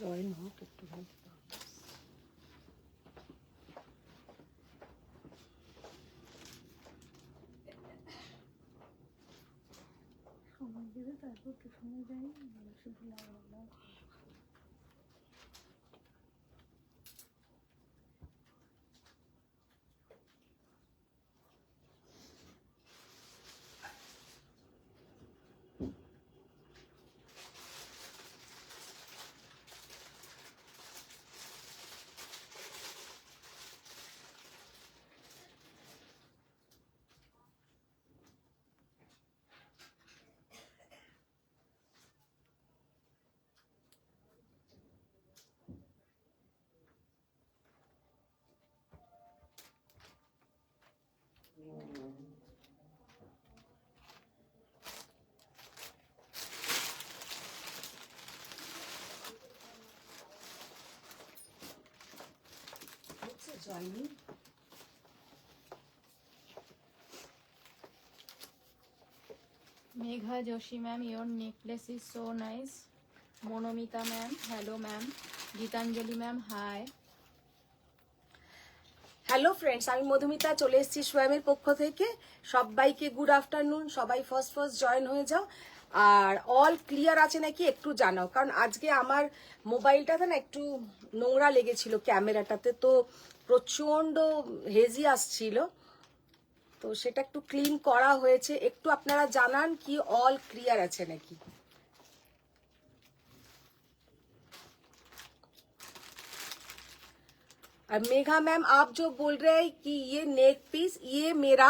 Join হোক একটু help. সময় দেবে তারপর টিউশনে যাই, শুধু লাগলাম। Joining. Megha Joshi ma'am, your necklace is so nice. Monomita ma'am, hello ma'am. Gitanjali ma'am, hi. Hello friends, আমি মধুমিতা চলে এসেছি সোয়ামের পক্ষ থেকে। সবাইকে গুড আফটারনুন। সবাই ফার্স্ট জয়েন হয়ে যাও। আর অল ক্লিয়ার আছে নাকি একটু জানাও, কারণ আজকে আমার মোবাইলটাতে না একটু নোংরা লেগেছিল ক্যামেরাটাতে, তো প্রচণ্ড হেজি আসছিল, তো সেটা একটু ক্লিন করা হয়েছে। একটু আপনারা জানান কি অল ক্লিয়ার আছে নাকি। और मेघा मैम, आप जो बोल रहे हैं कि ये नेक पीस, ये मेरा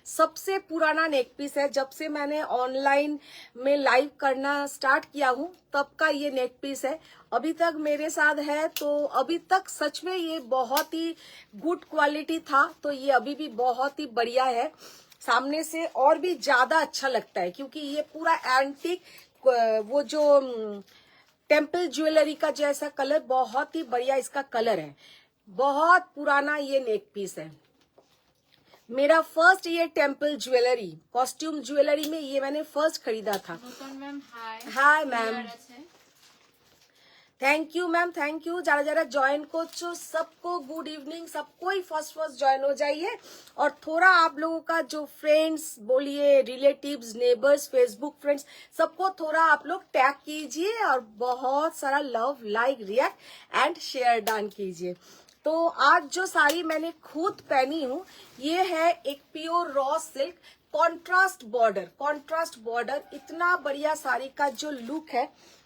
सबसे पुराना नेक पीस है। जब से मैंने ऑनलाइन में लाइव करना स्टार्ट किया हूँ तब का ये नेक पीस है, अभी तक मेरे साथ है। तो अभी तक सच में ये बहुत ही गुड क्वालिटी था, तो ये अभी भी बहुत ही बढ़िया है। सामने से और भी ज्यादा अच्छा लगता है, क्योंकि ये पूरा एंटीक, वो जो टेम्पल ज्वेलरी का जैसा कलर, बहुत ही बढ़िया इसका कलर है। बहुत पुराना ये नेक पीस है। मेरा फर्स्ट ये टेम्पल ज्वेलरी, कॉस्ट्यूम ज्वेलरी में ये मैंने फर्स्ट खरीदा था। Hi ma'am, thank you ma'am, thank you. যারা যারা জয়েন করছো सबको गुड इवनिंग। सबको ही फर्स्ट जॉइन हो जाइए। और थोड़ा आप लोगों का जो फ्रेंड्स बोलिए, रिलेटिव्स, नेबर्स, फेसबुक फ्रेंड्स, सबको थोड़ा आप लोग टैग कीजिए और बहुत सारा love, like, react and share डान कीजिए। तो आज जो साड़ी मैंने खुद पहनी हूँ, ये है एक pure raw silk, contrast border. इतना बढ़िया साड़ी का जो लुक है,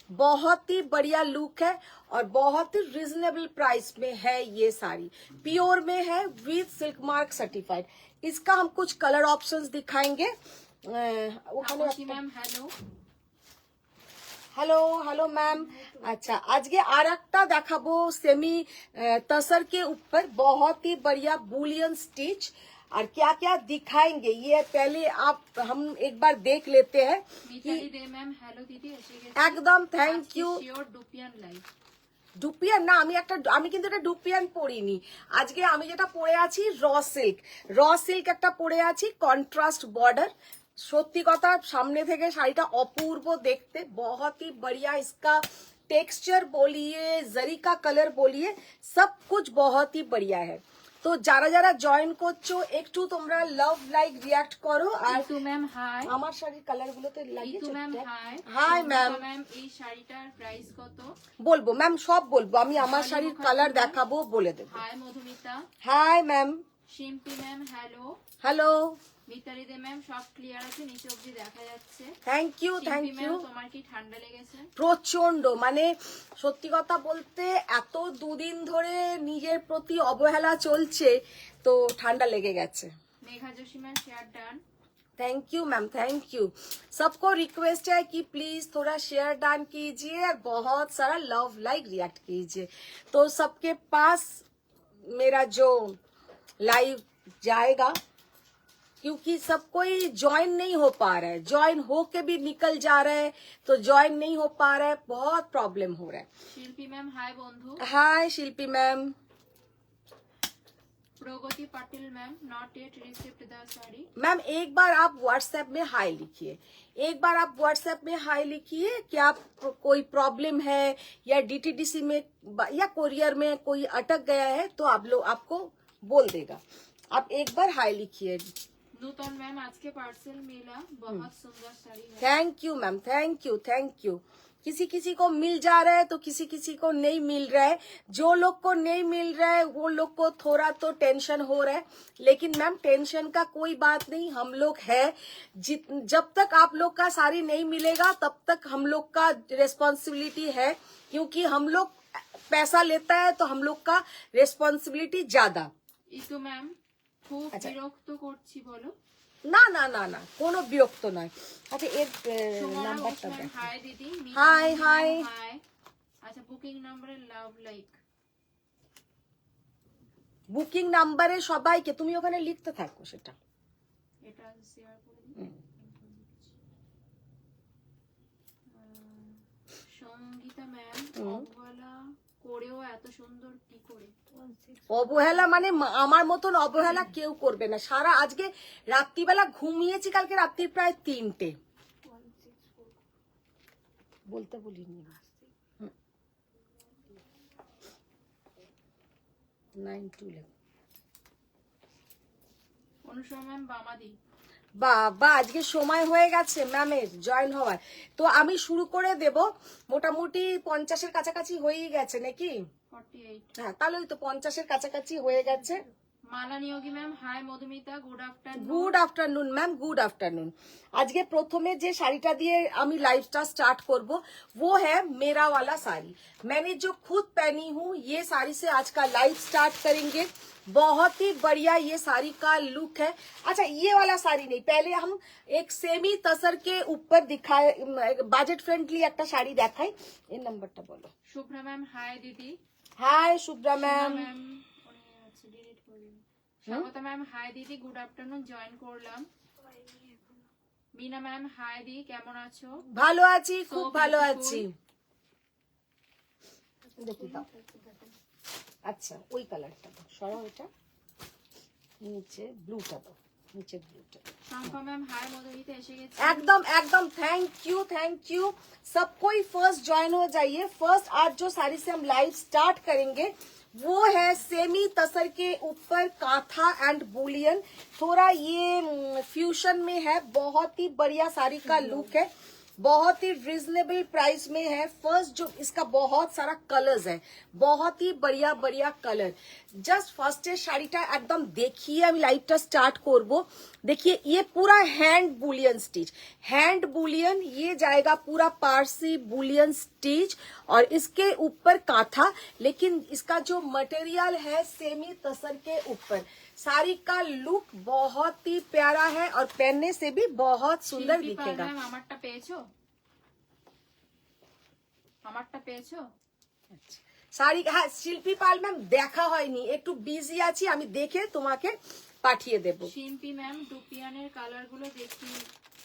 बहुत ही बढ़िया लुक है और बहुत ही रिजनेबल प्राइस में है। ये साड़ी प्योर में है विद सिल्क मार्क सर्टिफाइड। इसका हम कुछ कलर ऑप्शंस दिखाएंगे। Ma'am hello hello hello ma'am. अच्छा, आज के आरकटा देखाबो सेमी तसर के ऊपर, बहुत ही बढ़िया बुलियन स्टिच। और क्या क्या दिखाएंगे ये पहले हम एक बार देख लेते हैं। मैम हेलो दीदी, একদম থ্যাংক ইউ। ডুপিয়ান না, আমি কিন্তু এটা ডুপিয়ান পরিনি। আজকে আমি যেটা পরে আছি র সিল্ক একটা পরে আছি, কন্ট্রাস্ট বর্ডার। সত্যি কথা, সামনে থেকে শাড়িটা অপূর্ব দেখতে, बहुत ही बढ़िया। इसका टेक्सचर बोलिए, जरी का कलर बोलिए, सब कुछ बहुत ही बढ़िया है। তো যারা যারা জয়েন করছো একটু তোমরা লাভ, লাইক, রিয়াক্ট করো। আর ম্যাম হাই, আমার শাড়ির কালার গুলোতে লাগিয়েছো। Ma'am hi. Hi ma'am. Ma'am এই শাড়িটার প্রাইস কত? বলবো ম্যাম, সব বলবো। আমি আমার শাড়ির কালার দেখাবো, বলে দেবো। Hi Madhumita. Hi ma'am. Shimpi ma'am hello. Hello. Mitali De ma'am, সব ক্লিয়ার আছে, নিচে অবধি দেখা যাচ্ছে। Thank you, thank you. তোমার কি ঠান্ডা লেগেছে? প্রচন্ড, মানে সত্যি কথা বলতে এত দুদিন ধরে নিজের প্রতি অবহেলা চলছে, তো ঠান্ডা লেগে গেছে। Megha Joshi ma'am share done. Thank you ma'am, thank you. सबको रिक्वेस्ट है कि प्लीज थोड़ा शेयर डान कीजिए और बहुत सारा लव, लाइक, रिएक्ट कीजिए, तो सबके पास मेरा जो लाइव जाएगा। क्योंकि सब कोई ज्वाइन नहीं हो पा रहा है, ज्वाइन हो के भी निकल जा रहा है, तो ज्वाइन नहीं हो पा रहा है, बहुत प्रॉब्लम हो रहा है। शिल्पी मैम हाय बंधु। Hi Shilpi ma'am. Pragati Patil ma'am not yet received the sari. Ma'am एक बार आप व्हाट्सएप में हाय लिखिए, एक बार आप व्हाट्सएप में हाय लिखिए कि आप कोई प्रॉब्लम है या डीटीडीसी में या कोरियर में कोई अटक गया है तो आप लोग आपको बोल देगा। आप एक बार हाय लिखिए। नूतन मैम आज के पार्सल मिला, बहुत सुंदर साड़ी है। Thank you ma'am, thank you thank you. किसी किसी को मिल जा रहा है तो किसी किसी को नहीं मिल रहा है। जो लोग को नहीं मिल रहा है वो लोग को थोड़ा तो टेंशन हो रहा है, लेकिन मैम टेंशन का कोई बात नहीं, हम लोग है। जब तक आप लोग का साड़ी नहीं मिलेगा तब तक हम लोग का रिस्पॉन्सिबिलिटी है, क्योंकि हम लोग पैसा लेता है तो हम लोग का रिस्पॉन्सिबिलिटी ज्यादा। इतु मैम খুব আচ্ছা। বিরক্ত করছি বলো। না না না না, কোনো বিরক্ত নয়। আচ্ছা এর সুমনা ঘোষ নাম্বারটা ম্যাম দেখ। হাই দিদি। Hi, hi. হাই। আচ্ছা বুকিং নাম্বারে লাভ লাইক। বুকিং নাম্বারে সবাইকে তুমি ওখানে লিখতে থাকো সেটা। এটা শেয়ার করে দিই। সঙ্গীতা ম্যাম অবহেলা করেও এত সুন্দর কি করে? অবহেলা মানে আমার মতন অবহেলা কেউ করবে না। সারা আজকে রাত্রিবেলা ঘুমিয়েছি, কালকে রাত্রি প্রায় 3টে। বলতে বলিনি। 92 অনুষমা ম্যাম বামাদি। বাবা আজকে সময় হয়ে গেছে ম্যামের জয়েন হওয়ার, তো আমি শুরু করে দেব। মোটামুটি 50-এর কাছাকাছি হয়েই গেছে নাকি? 48। হ্যাঁ তাহলে ওই তো 50-এর কাছাকাছি হয়ে গেছে। Mala Niyogi ma'am hi. Madhumita good afternoon. Good afternoon ma'am, good afternoon. আজকে প্রথমে যে শাড়িটা দিয়ে আমি লাইভটা स्टार्ट করব वो है मेरा वाला साड़ी। मैंने जो खुद पहनी हूँ ये साड़ी से आज का लाइव स्टार्ट करेंगे। बहुत ही बढ़िया ये साड़ी का लुक है। अच्छा ये वाला साड़ी नहीं, पहले हम एक सेमी तसर के ऊपर दिखाए, बजट फ्रेंडली একটা শাড়ি দেখাই। এই নাম্বারটা বলো। শুভ্রা ম্যাম হাই দিদি। Hi Shubhra ma'am. Swagata ma'am hi দিদি গুড আফটারনুন, জয়েন করলাম। মিনা ম্যাম হাই দি, কেমন আছো? ভালো আছি, খুব ভালো আছি। দেখি দাও। আচ্ছা ওই কালারটা দাও, সরাও এটা, নিচে ব্লুটা দাও, নিচে ব্লুটা। Shampa ma'am hi. মধুমিতা এসে গেছে। एकदम एकदम थैंक यू। सब कोई फर्स्ट ज्वाइन हो जाइए। फर्स्ट आज जो साड़ी से हम लाइव स्टार्ट करेंगे वो है सेमी तसर के ऊपर काथा एंड बुलियन। थोड़ा ये फ्यूजन में है, बहुत ही बढ़िया साड़ी का लुक है, बहुत ही रिजनेबल प्राइस में है। फर्स्ट जो इसका बहुत सारा कलर्स है, बहुत ही बढ़िया बढ़िया कलर। जस्ट फर्स्ट শাড়িটা একদম দেখিয়ে আমি লাইভটা স্টার্ট করব। देखिए ये पूरा hand Boolean stitch, hand Boolean, ये जाएगा पूरा पारसी बुलियन स्टिच और इसके ऊपर काथा, लेकिन इसका जो मटेरियल है सेमी तसर के ऊपर। साड़ी का लुक बहुत ही प्यारा है और पहनने से भी बहुत सुंदर শিল্পী পাল दिखेगा। ম্যাম আমারটা পেয়েছো? আমারটা পেয়েছো? শাড়ি হ্যাঁ শিল্পী পাল ম্যাম দেখা হয়নি, একটু বিজি আছি, আমি দেখে তোমাকে পাঠিয়ে দেব। শিল্পী ম্যাম ডুপিয়ানের কালারগুলো দেখি।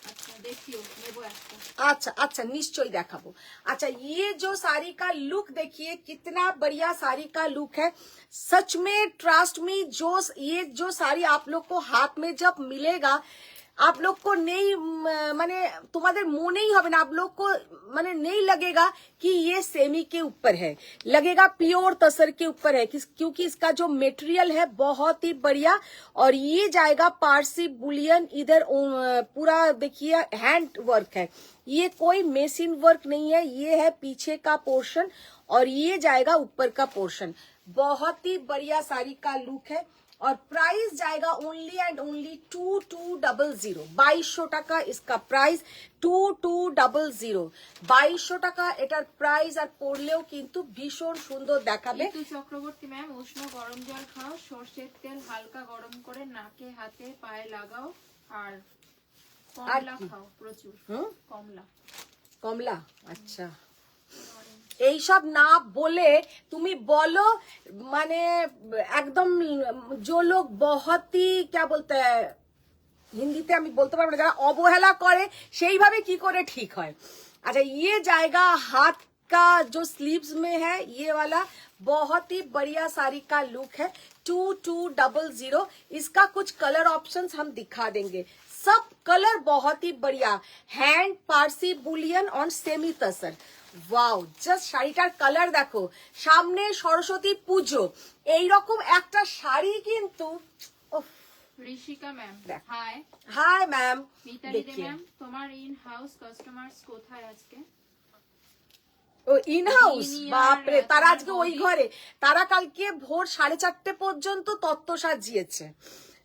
আচ্ছা দেখিও, নেবো একটা। अच्छा अच्छा निश्चय देखाबो। अच्छा ये जो साड़ी का लुक देखिए, कितना बढ़िया साड़ी का लुक है। सच में ट्रस्ट मी, ये जो साड़ी आप लोग को हाथ में जब मिलेगा आप लोग को नहीं माने तुम्हारे মনেই হবে না, आप लोग को माने नहीं लगेगा कि ये सेमी के ऊपर है, लगेगा प्योर तसर के ऊपर है, क्योंकि इसका जो मटेरियल है बहुत ही बढ़िया। और ये जाएगा पारसी बुलियन, इधर पूरा देखिए हैंड वर्क है, ये कोई मेसिन वर्क नहीं है, ये है पीछे का पोर्शन और ये जाएगा ऊपर का पोर्शन। बहुत ही बढ़िया साड़ी का लुक है और प्राइस जाएगा ओनली एंड ओनली 2200। 2200 টাকা इसका प्राइस, 2200। 2200 টাকা এটার প্রাইস, আর পরলেও কিন্তু ভীষণ সুন্দর দেখাবে। ঋতু চক্রবর্তী ম্যাম উষ্ণ গরম জল খাও, সর্ষের তেল হালকা গরম করে নাকে হাতে পায়ে লাগাও, আর কমলা কি? খাও প্রচুর। কমলা। কমলা, আচ্ছা এইসব না বলে তুমি বলো, মানে একদম जो लोग बहुत ही क्या बोलते हैं হিন্দিতে আমি বলতে পারবো না, যারা অবহেলা করে সেইভাবে কি করে ঠিক হয়। अच्छा ये जाएगा हाथ का जो स्लीव्स में है, ये वाला बहुत ही बढ़िया साड़ी का लुक है। 2200। इसका कुछ कलर ऑप्शंस हम दिखा देंगे। सब कलर बहुत ही बढ़िया। Hand Parsi bullion on semi tussar. Wow, just শাড়িটার কালার দেখো। সামনে সরস্বতী পুজো, এইরকম একটা শাড়ি কিন্তু উফ। ঋষিকা ম্যাম দেখ। Hi. Hi ma'am, Mitali De দেখিয়ে ম্যাম, তোমার ইন হাউস কাস্টমার্স কোথায় আজকে? ও ইন হাউস, Junior, বাপরে, তারা আজকে তোমার ওই বৌদি? ঘরে, তারা কালকে ভোর 4:30 পর্যন্ত তত্ত্ব সাজিয়েছে।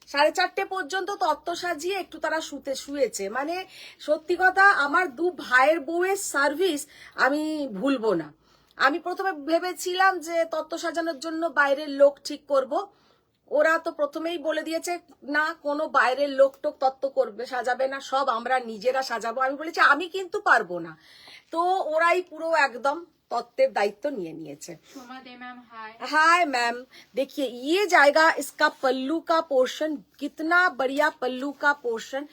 4:30 পর্যন্ত তত্ত্ব সাজিয়ে একটু তারা শুয়েছে। মানে সত্যি কথা, আমার দু ভাইয়ের বউয়ের সার্ভিস আমি ভুলবো না। আমি প্রথমে ভেবেছিলাম যে তত্ত্ব সাজানোর জন্য বাইরের লোক ঠিক করব। ওরা তো প্রথমেই বলে দিয়েছে না, কোনো বাইরের লোক টোক তত্ত্ব করবে, সাজাবে না, সব আমরা নিজেরা সাজাবো। আমি বলেছি আমি কিন্তু পারবো না। তো ওরাই পুরো একদম तत्व दायित्व निये। सोमा दे मैम हाय। हाय मैम, देखिए ये जाएगा इसका पल्लू का पोर्शन, कितना बढ़िया पल्लू का पोर्शन,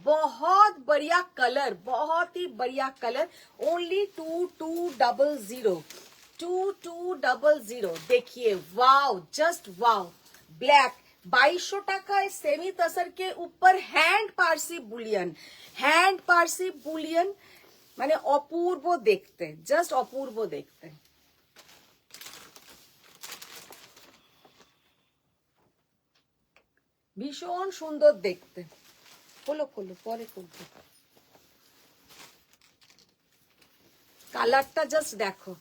बहुत बढ़िया कलर, बहुत ही बढ़िया कलर। ओनली 2200 देखिए, वाओ, जस्ट वाओ, ब्लैक 2200 টাকা सेमी तसर के ऊपर हैंड पारसी बुलियन মানে অপূর্ব দেখতে, জাস্ট অপূর্ব দেখতে। ভীষণ সুন্দর দেখতে। খোলো খোলো, পরে খুলবো। কালারটা জাস্ট দেখো,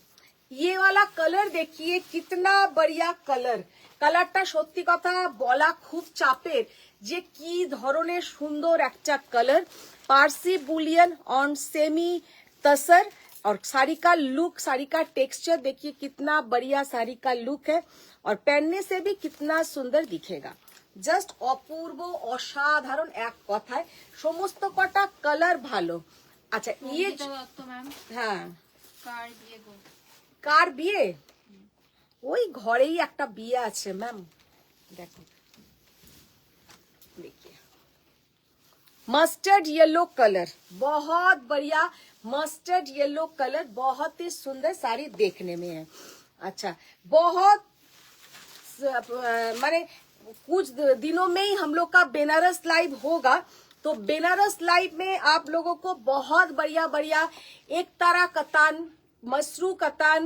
ये वाला कलर देखिए कितना बढ़िया कलर। কালারটা সত্যি কথা বলা খুব চাপের যে কি ধরনের সুন্দর একটা colour. Parsi bullion on semi tussar, और साड़ी का लुक, साड़ी का टेक्सचर देखिए कितना बढ़िया साड़ी का लुक है, और पहनने से भी कितना सुंदर दिखेगा। জাস্ট অপূর্ব, অসাধারণ এক কথায়। সমস্ত কটা কালার ভালো। আচ্ছা ইয়ে, হ্যাঁ, কার বিয়ে? ওই ঘরেই একটা বিয়ে আছে ম্যাম, দেখো। देखिए मस्टर्ड येलो कलर, बहुत बढ़िया मस्टर्ड येलो कलर, बहुत ही सुंदर साड़ी देखने में है। अच्छा, बहुत माने कुछ दिनों में ही हम लोग का बेनारस लाइव होगा, तो बेनारस लाइव में आप लोगों को बहुत बढ़िया बढ़िया एक तारा कतान, मसरू कतान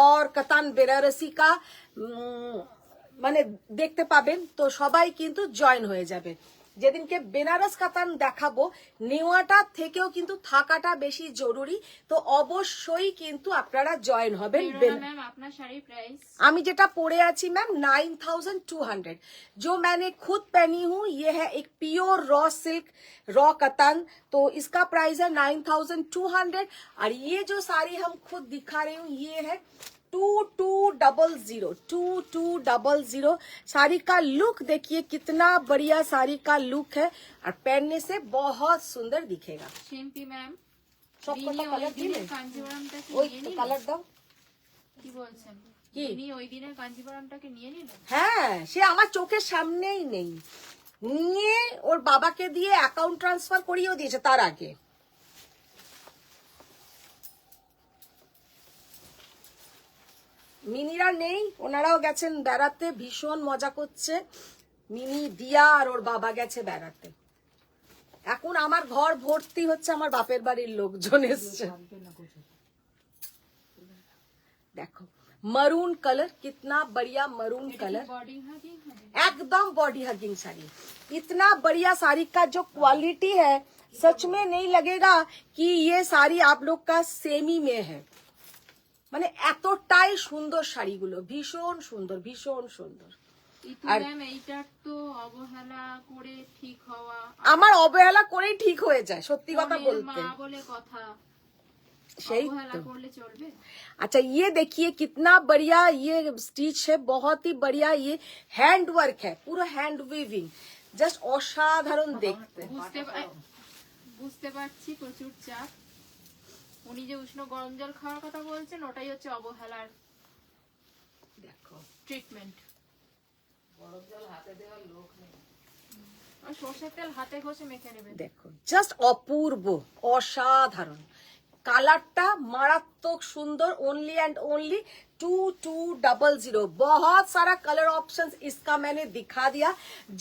और कतान बेनारसी का মানে দেখতে পাবেন। তো সবাই কিন্তু জয়েন হয়ে যাবে। যেদিনকে বেনারস কাতান দেখাবো, নেওয়াটা থেকেও কিন্তু থাকাটা বেশি জরুরি। তো অবশ্যই কিন্তু আপনারা জয়েন হবেন। मैम अपना साड़ी प्राइस আমি যেটা পরে আছি ম্যাম 9200, जो मैंने खुद पहनी हूँ, ये है एक प्योर रॉ सिल्क रॉ कतान, तो इसका प्राइस है 9200। और ये जो साड़ी हम खुद दिखा रही हूँ, ये है 2200। साड़ी का लुक देखिए कितना बढ़िया साड़ी का लुक है, और पहनने से बहुत सुंदर दिखेगा। शिम्पी मैम सब कटा कलर दिले, কাঞ্জিবরমটাকে ওই নিয়ে নিল। কালার দাও। কি বলছেন? কি? ইনি ওই দিনের কাঞ্জিবরমটাকে নিয়ে নিল। হ্যাঁ, সে আমার চোখের সামনেই নেই, নিয়ে ওর বাবাকে দিয়ে অ্যাকাউন্ট ট্রান্সফার করিয়েও দিয়েছে তার আগে। মিনিরা নেই, ওনারাও গেছেন বেড়াতে, ভীষণ মজা করছে। মিনি, দিয়া আর ওর বাবা গেছে বেড়াতে। এখন আমার ঘর ভর্তি হচ্ছে, আমার বাপের বাড়ির লোকজন এসছে। দেখো मरून कलर, कितना बढ़िया मरून कलर, বডি হাগিং হবে। एकदम बॉडी हगिंग साड़ी। इतना बढ़िया साड़ी का जो क्वालिटी है, सच में नहीं लगेगा कि ये साड़ी आप लोग का सेमी में है। মানে এতটাই সুন্দর শাড়িগুলো, ভীষণ সুন্দর, ভীষণ সুন্দর। ইতু ম্যাম এইটার তো অবহেলা করে ঠিক হওয়া, আমার অবহেলা করেই ঠিক হয়ে যায়, সত্যি কথা বলতে। মা বলে কথা, সেই অবহেলা তো। করলে চলবে? अच्छा ये देखिए कितना बढ़िया ये स्टिच है, बहुत ही बढ़िया। ये हैंड वर्क है, पूरा हैंड वीविंग, जस्ट असाधारण देखते। বুঝতে পারছি প্রচুর চাপ। উনি যে উষ্ণ গরম জল খাওয়ার কথা বলছেন, ওটাই হচ্ছে অবহেলার দেখো ট্রিটমেন্ট। গরম জল হাতে দেওয়ার লোক নেই, আর সরষের তেল হাতে ঘষে মেখে নেবেন। দেখো জাস্ট অপূর্ব, অসাধারণ। কালারটা মারাত্মক সুন্দর, ओनली एंड ओनली 2200। बहुत सारा कलर ऑप्शंस इसका मैंने दिखा दिया।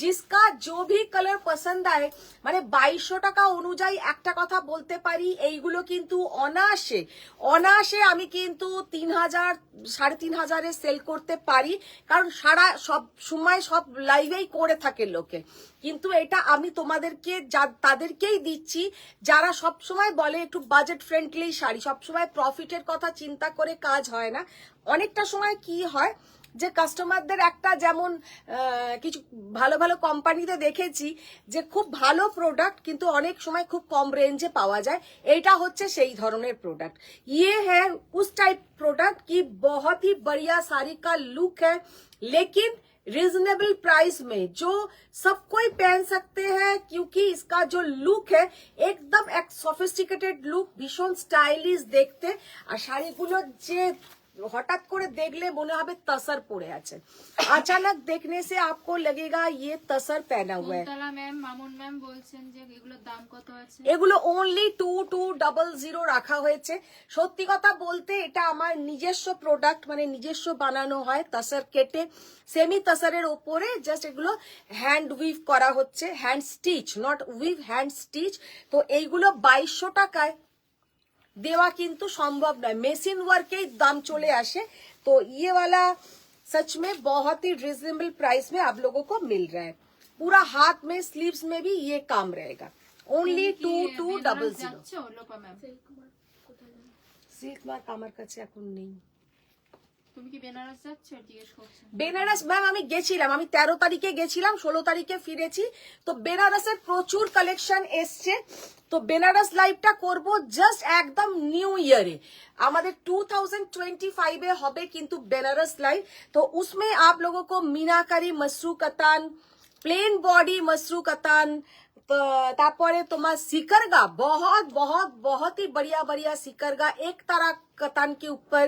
जिसका जो भी कलर पसंद आए, মানে 2200 টাকা অনুযায়ী একটা কথা বলতে পারি, এইগুলো কিন্তু অনায়াসে অনায়াসে আমি কিন্তু 3000 3500 সেল করতে পারি, কারণ সারা সব সময় সব লাইভেই করে থাকে লোকে। কিন্তু এটা আমি তোমাদেরকে তাদেরকেই দিচ্ছি যারা সব সময় বলে একটু বাজেট ফ্রেন্ডলি শাড়ি, সব সময় প্রফিটের কথা চিন্তা করে কাজ হয় না। অনেকটা সময় কি হয় যে কাস্টমারদের একটা, যেমন কিছু ভালো ভালো কোম্পানিতে দেখেছি যে খুব ভালো প্রোডাক্ট কিন্তু অনেক সময় খুব কম রেঞ্জে পাওয়া যায়, এইটা হচ্ছে সেই ধরনের প্রোডাক্ট। ये है उस टाइप प्रोडक्ट की बहुत ही बढ़िया साड़ी का लुक है, लेकिन रीजनेबल प्राइस में जो सब कोई पहन सकते हैं, क्योंकि इसका जो लुक है एकदम एक सोफिस्टिकेटेड लुक, भीषण स्टाइलिश देखते। আর শাড়িগুলো যে হঠাৎ করে দেখলে মনে হবে তসর পড়ে আছে, अचानक देखने से आपको लगेगा ये तसर पहना हुआ है। কুন্তলা ম্যাম, মামুন ম্যাম বলছেন যে এগুলোর দাম কত আছে? এগুলো only 2200 রাখা হয়েছে। সত্যি কথা বলতে এটা আমার নিজস্ব প্রোডাক্ট, মানে নিজস্ব বানানো হয় তসর কেটে, সেমি তসরের ওপরে জাস্ট এগুলো হ্যান্ড উইভ করা হচ্ছে, hand stitch, not we've, hand stitch. তো এইগুলো 2200 টাকায় देवा किंतु संभव नहीं, मेसिन वर्क के दाम चले आसे। तो ये वाला सच में बहुत ही रिजनेबल प्राइस में आप लोगों को मिल रहा है। पूरा हाथ में स्लीव्स में भी ये काम रहेगा, ओनली 2200। যাচ্ছে লোপা ম্যাম, সিল্ক মার্ক আমার কাছে এখন নেই। তুমি কি বেনারস যাচ্ছ জিজ্ঞেস করছেন? বেনারস ম্যাম আমি গেছিলাম, আমি 13 তারিখে গেছিলাম, 16 তারিখে ফিরেছি। তো বেনারসের প্রচুর কালেকশন এসছে। তো বেনারস লাইভটা করব জাস্ট একদম নিউ ইয়ারে, আমাদের 2025 এ হবে কিন্তু বেনারস লাইভ। তো उसमें आप लोगों को मीनाकारी मसरू कतान, प्लेन बॉडी मसरू कतान, তারপরে তোমার সিকরগা, बहुत बहुत बहुत ही बढ़िया बढ़िया সিকরগা, एक तारा कतान के ऊपर,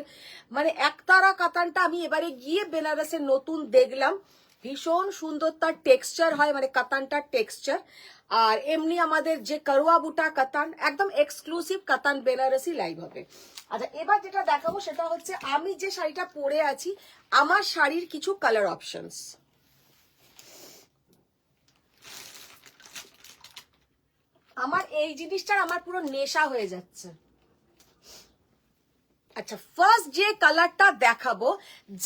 মানে এক তারা কাতানটা আমি এবারে গিয়ে বেনারসে নতুন দেখলাম, ভীষণ সুন্দর তার টেক্সচার হয়, মানে কাতানটার টেক্সচার। আর এমনি আমাদের যে করুয়া বুটা কাতান, একদম এক্সক্লুসিভ কাতান বেনারসি লাইভ হবে। আচ্ছা, এবার যেটা দেখাবো সেটা হচ্ছে আমি যে শাড়িটা পরে আছি, আমার শাড়ির কিছু কালার অপশনস। আমার এই জিনিসটার আমার পুরো নেশা হয়ে যাচ্ছে। আচ্ছা, ফার্স্ট যে কালারটা দেখাবো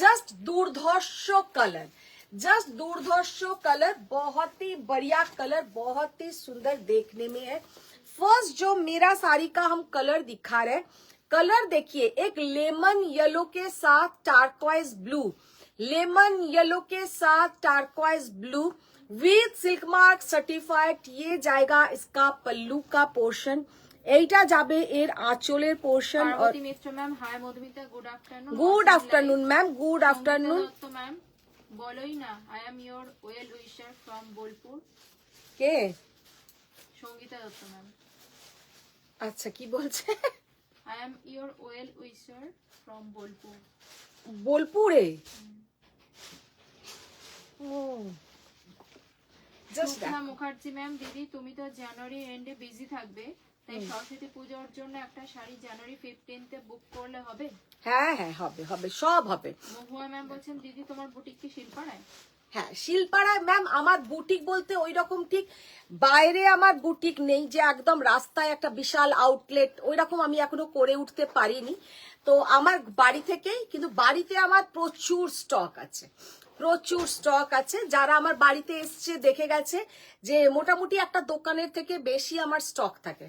জাস্ট দুর্ধর্ষ কালার, जस्ट दुर्धर्ष कलर, बहुत ही बढ़िया कलर, बहुत ही सुंदर देखने में है। फर्स्ट जो मेरा साड़ी का हम कलर दिखा रहे हैं, कलर देखिए, एक लेमन येलो के साथ टार्कवाइज ब्लू, लेमन येलो के साथ turquoise blue with silk mark certified. ये जाएगा इसका पल्लू का पोर्शन, এইটা যাবে এর আঁচলের portion. Parvati Mitra ma'am, hi Madhumita, good afternoon. Good afternoon ma'am, good afternoon. Ma'am বলোই না, I am your well wisher from Bolpur. কে? সঙ্গীতা দত্ত ম্যাম। আচ্ছা, কি বলছে? I am your well wisher from Bolpur. বোলপুরে? ও, জাস্ট সুখনা মুখার্জি ম্যাম, দিদি তুমি তো জানুয়ারি এন্ডে বিজি থাকবে, তাই সরস্বতী পূজার জন্য একটা শাড়ি জানুয়ারি 15 এ বুক করলে হবে? হ্যাঁ হ্যাঁ, হবে হবে, সব হবে। মহুয়া ম্যাম বলছেন দিদি তোমার বুটিক কি শিল্পাড়ায়? হ্যাঁ, শিলপাড়ায় ম্যাম। আমার বুটিক বলতে ওই রকম ঠিক বাইরে আমার বুটিক নেই যে একদম রাস্তায় একটা বিশাল আউটলেট, ওই রকম আমি এখনো করে উঠতে পারিনি। তো আমার বাড়ি থেকেই, কিন্তু বাড়িতে আমার প্রচুর স্টক আছে, প্রচুর স্টক আছে। যারা আমার বাড়িতে এসছে দেখে গেছে যে মোটামুটি একটা দোকানের থেকে বেশি আমার স্টক থাকে।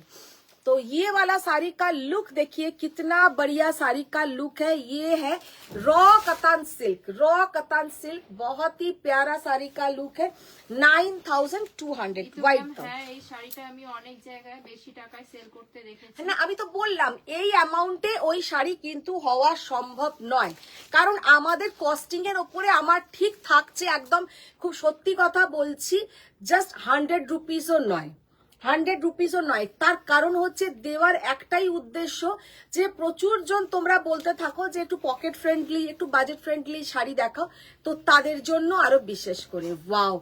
तो ये वाला साड़ी का लुक देखिए, कितना बढ़िया साड़ी का लुक है। ये है रॉ कतान सिल्क, रॉ कतान सिल्क, बहुत ही प्यारा साड़ी का लुक है। 9200 व्हाइट टॉप। হ্যাঁ, এই শাড়িটা আমি অনেক জায়গায় বেশি টাকায় সেল করতে দেখেছি। না, আমি তো বললাম এই অ্যামাউন্টে ওই শাড়ি কিন্তু হওয়া সম্ভব নয়, কারণ আমাদের কস্টিং এর উপরে আমার ঠিক থাকছে, একদম খুব সত্যি কথা বলছি, জাস্ট 100 রুপিসও নয়, 100 রুপিসও নয়। তার কারণ হচ্ছে দেওয়ার একটাই উদ্দেশ্য যে প্রচুর জন তোমরা বলতে থাকো যে একটু পকেট ফ্রেন্ডলি, একটু বাজেট ফ্রেন্ডলি শাড়ি দেখাও, তো তাদের জন্য আরো বিশেষ করে। ওয়াও,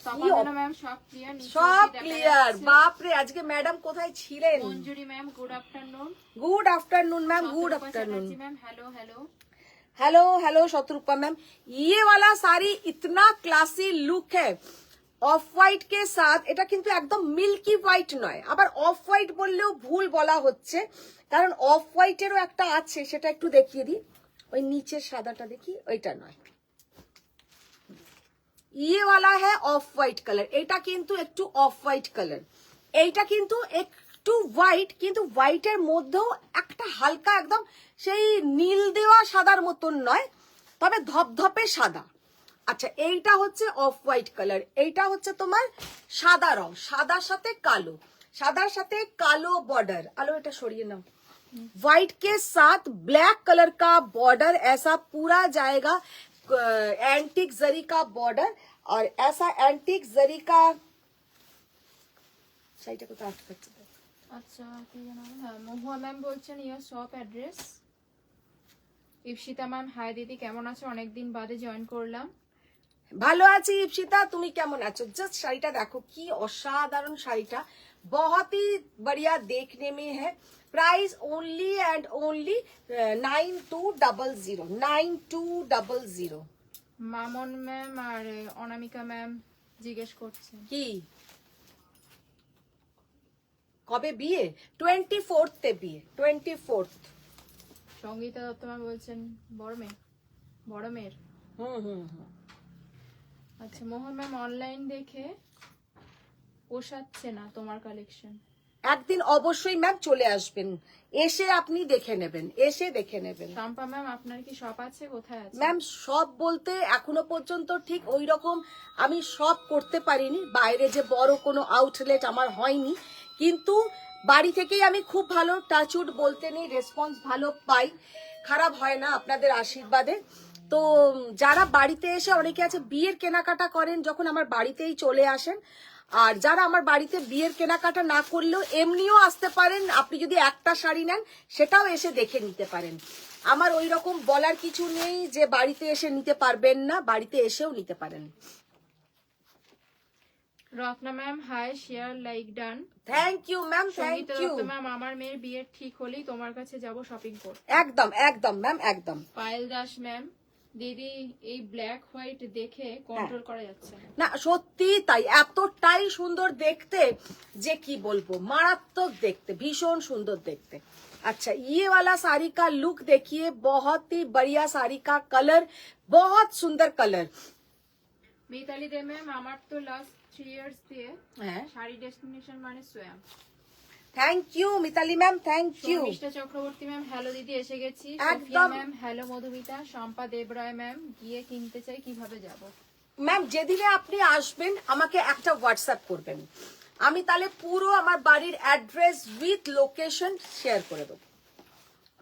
তপায়না ম্যাম সব ক্লিয়ার, সব ক্লিয়ার। বাপরে, আজকে ম্যাডাম কোথায় ছিলেন? Manjuri ma'am good afternoon. Good afternoon ma'am, good afternoon. Ma'am hello hello. Hello hello Shatrupa ma'am, ये वाला साड़ी इतना क्लासी लुक है অফ হোয়াইট কে সাথ। এটা কিন্তু একদম মিল্কি হোয়াইট নয়, আবার অফ হোয়াইট বললেও ভুল বলা হচ্ছে, কারণ অফ হোয়াইটেরও একটা আছে, সেটা একটু দেখিয়ে দিই। ওই নিচের সাদাটা দেখি, ওইটা নয়, ইয়ে वाला है অফ হোয়াইট কালার। এটা কিন্তু একটু অফ হোয়াইট কালার, এইটা কিন্তু একটু হোয়াইট, কিন্তু হোয়াইটের মধ্যেও একটা হালকা একদম সেই নীল দেওয়া সাদার মতন নয়, তবে ধপধপে সাদা। আচ্ছা, এইটা হচ্ছে অফ হোয়াইট কালার, এইটা হচ্ছে তোমার সাদা রং, সাদার সাথে কালো, সাদার সাথে কালো বর্ডার। আলো এটা সরিয়ে নাও। व्हाइट के साथ ब्लैक कलर का बॉर्डर, ऐसा पूरा जाएगा एंटीक जरी का बॉर्डर, और ऐसा एंटीक जरी का শাড়িটা কোথায় আটকাচ্ছে? আচ্ছা কি জানাবো? হ্যাঁ, মহুয়া ম্যাম বলছেন your shop address. Ipsita ma'am hi দিদি, কেমন আছো? অনেকদিন বাদে জয়েন করলাম। ভালো আছি ইপসিতা, তুমি কেমন আছো? জাস্ট শাড়িটা দেখো, কি অসাধারণ শাড়িটা, बहुत ही बढ़िया देखने में है। Price only and only 9200, 9200। Mamon ma'am আর অনামিকা ম্যাম জিজ্ঞেস করছেন কি কবে বিয়ে? 24th বিয়ে, 24th। সঙ্গীতা দত্ত ম্যাম বলছেন বড় মেয়ের। হুম। আচ্ছা, মোহন ম্যাম অনলাইন দেখে পোষাচ্ছে না তোমার কালেকশন। একদিন অবশ্যই ম্যাম চলে আসবেন, এসে আপনি দেখে নেবেন, এসে দেখে নেবেন। শাম্পা ম্যাম আপনার কি শপ আছে? কোথায় আছে? ম্যাম সব বলতে এখনো পর্যন্ত ঠিক ওই রকম আমি সব করতে পারিনি, বাইরে যে বড় কোনো আউটলেট আমার হয়নি, কিন্তু বাড়ি থেকেই আমি খুব ভালো টাচউড বলতে নেই রেসপন্স ভালো পাই, খারাপ হয় না আপনাদের আশীর্বাদে। তো যারা বাড়িতে এসে, অনেকে আছে বিয়ের কেনাকাটা করেন, যখন আমার বাড়িতেই চলে আসেন। আর যারা আমার বাড়িতে বিয়ের কেনাকাটা না করলেও এমনিও আসতে পারেন, আপনি যদি একটা শাড়ি নেন সেটাও এসে দেখে নিতে পারেন। আমার ওই রকম বলার কিছু নেই যে বাড়িতে এসে নিতে পারবেন না, বাড়িতে এসেও নিতে পারেন। Ratna ma'am hi, share like done. Thank you ma'am, thank Sangeeta you. Dutta ma'am আমার মেয়ের বিয়ে ঠিক হলেই তোমার কাছে যাব শপিং করতে। একদম একদম ম্যাম, একদম। পায়েল দাস ম্যাম, দিদি এই ব্ল্যাক হোয়াইট দেখে কন্ট্রোল করা যাচ্ছে না। না সত্যি তাই, এতটাই সুন্দর দেখতে যে কি বলবো, মারাত্মক দেখতে, ভীষণ সুন্দর দেখতে। अच्छा, ये वाला साड़ी का लुक देखिए, बहुत ही बढ़िया साड़ी का कलर, बहुत सुंदर कलर। মিতালি দে ম্যাম আমার তো লাস্ট 3 ইয়ার্স দিয়ে হ্যাঁ, শাড়ি ডেস্টিনেশন মানে সোয়াম। Thank you Mitali ma'am, thank you. Sharmistha Chakraborty ma'am hello দিদি, এসে গেছি। একদম। Sofia ma'am hello Madhumita. Shampa Debroy ma'am গিয়ে কিনতে চাই, কিভাবে যাব? ম্যাম যেদিনে আপনি আসবেন আমাকে একটা হোয়াটসঅ্যাপ করবেন, আমি তাহলে পুরো আমার বাড়ির অ্যাড্রেস উইথ লোকেশন শেয়ার করে দেবো।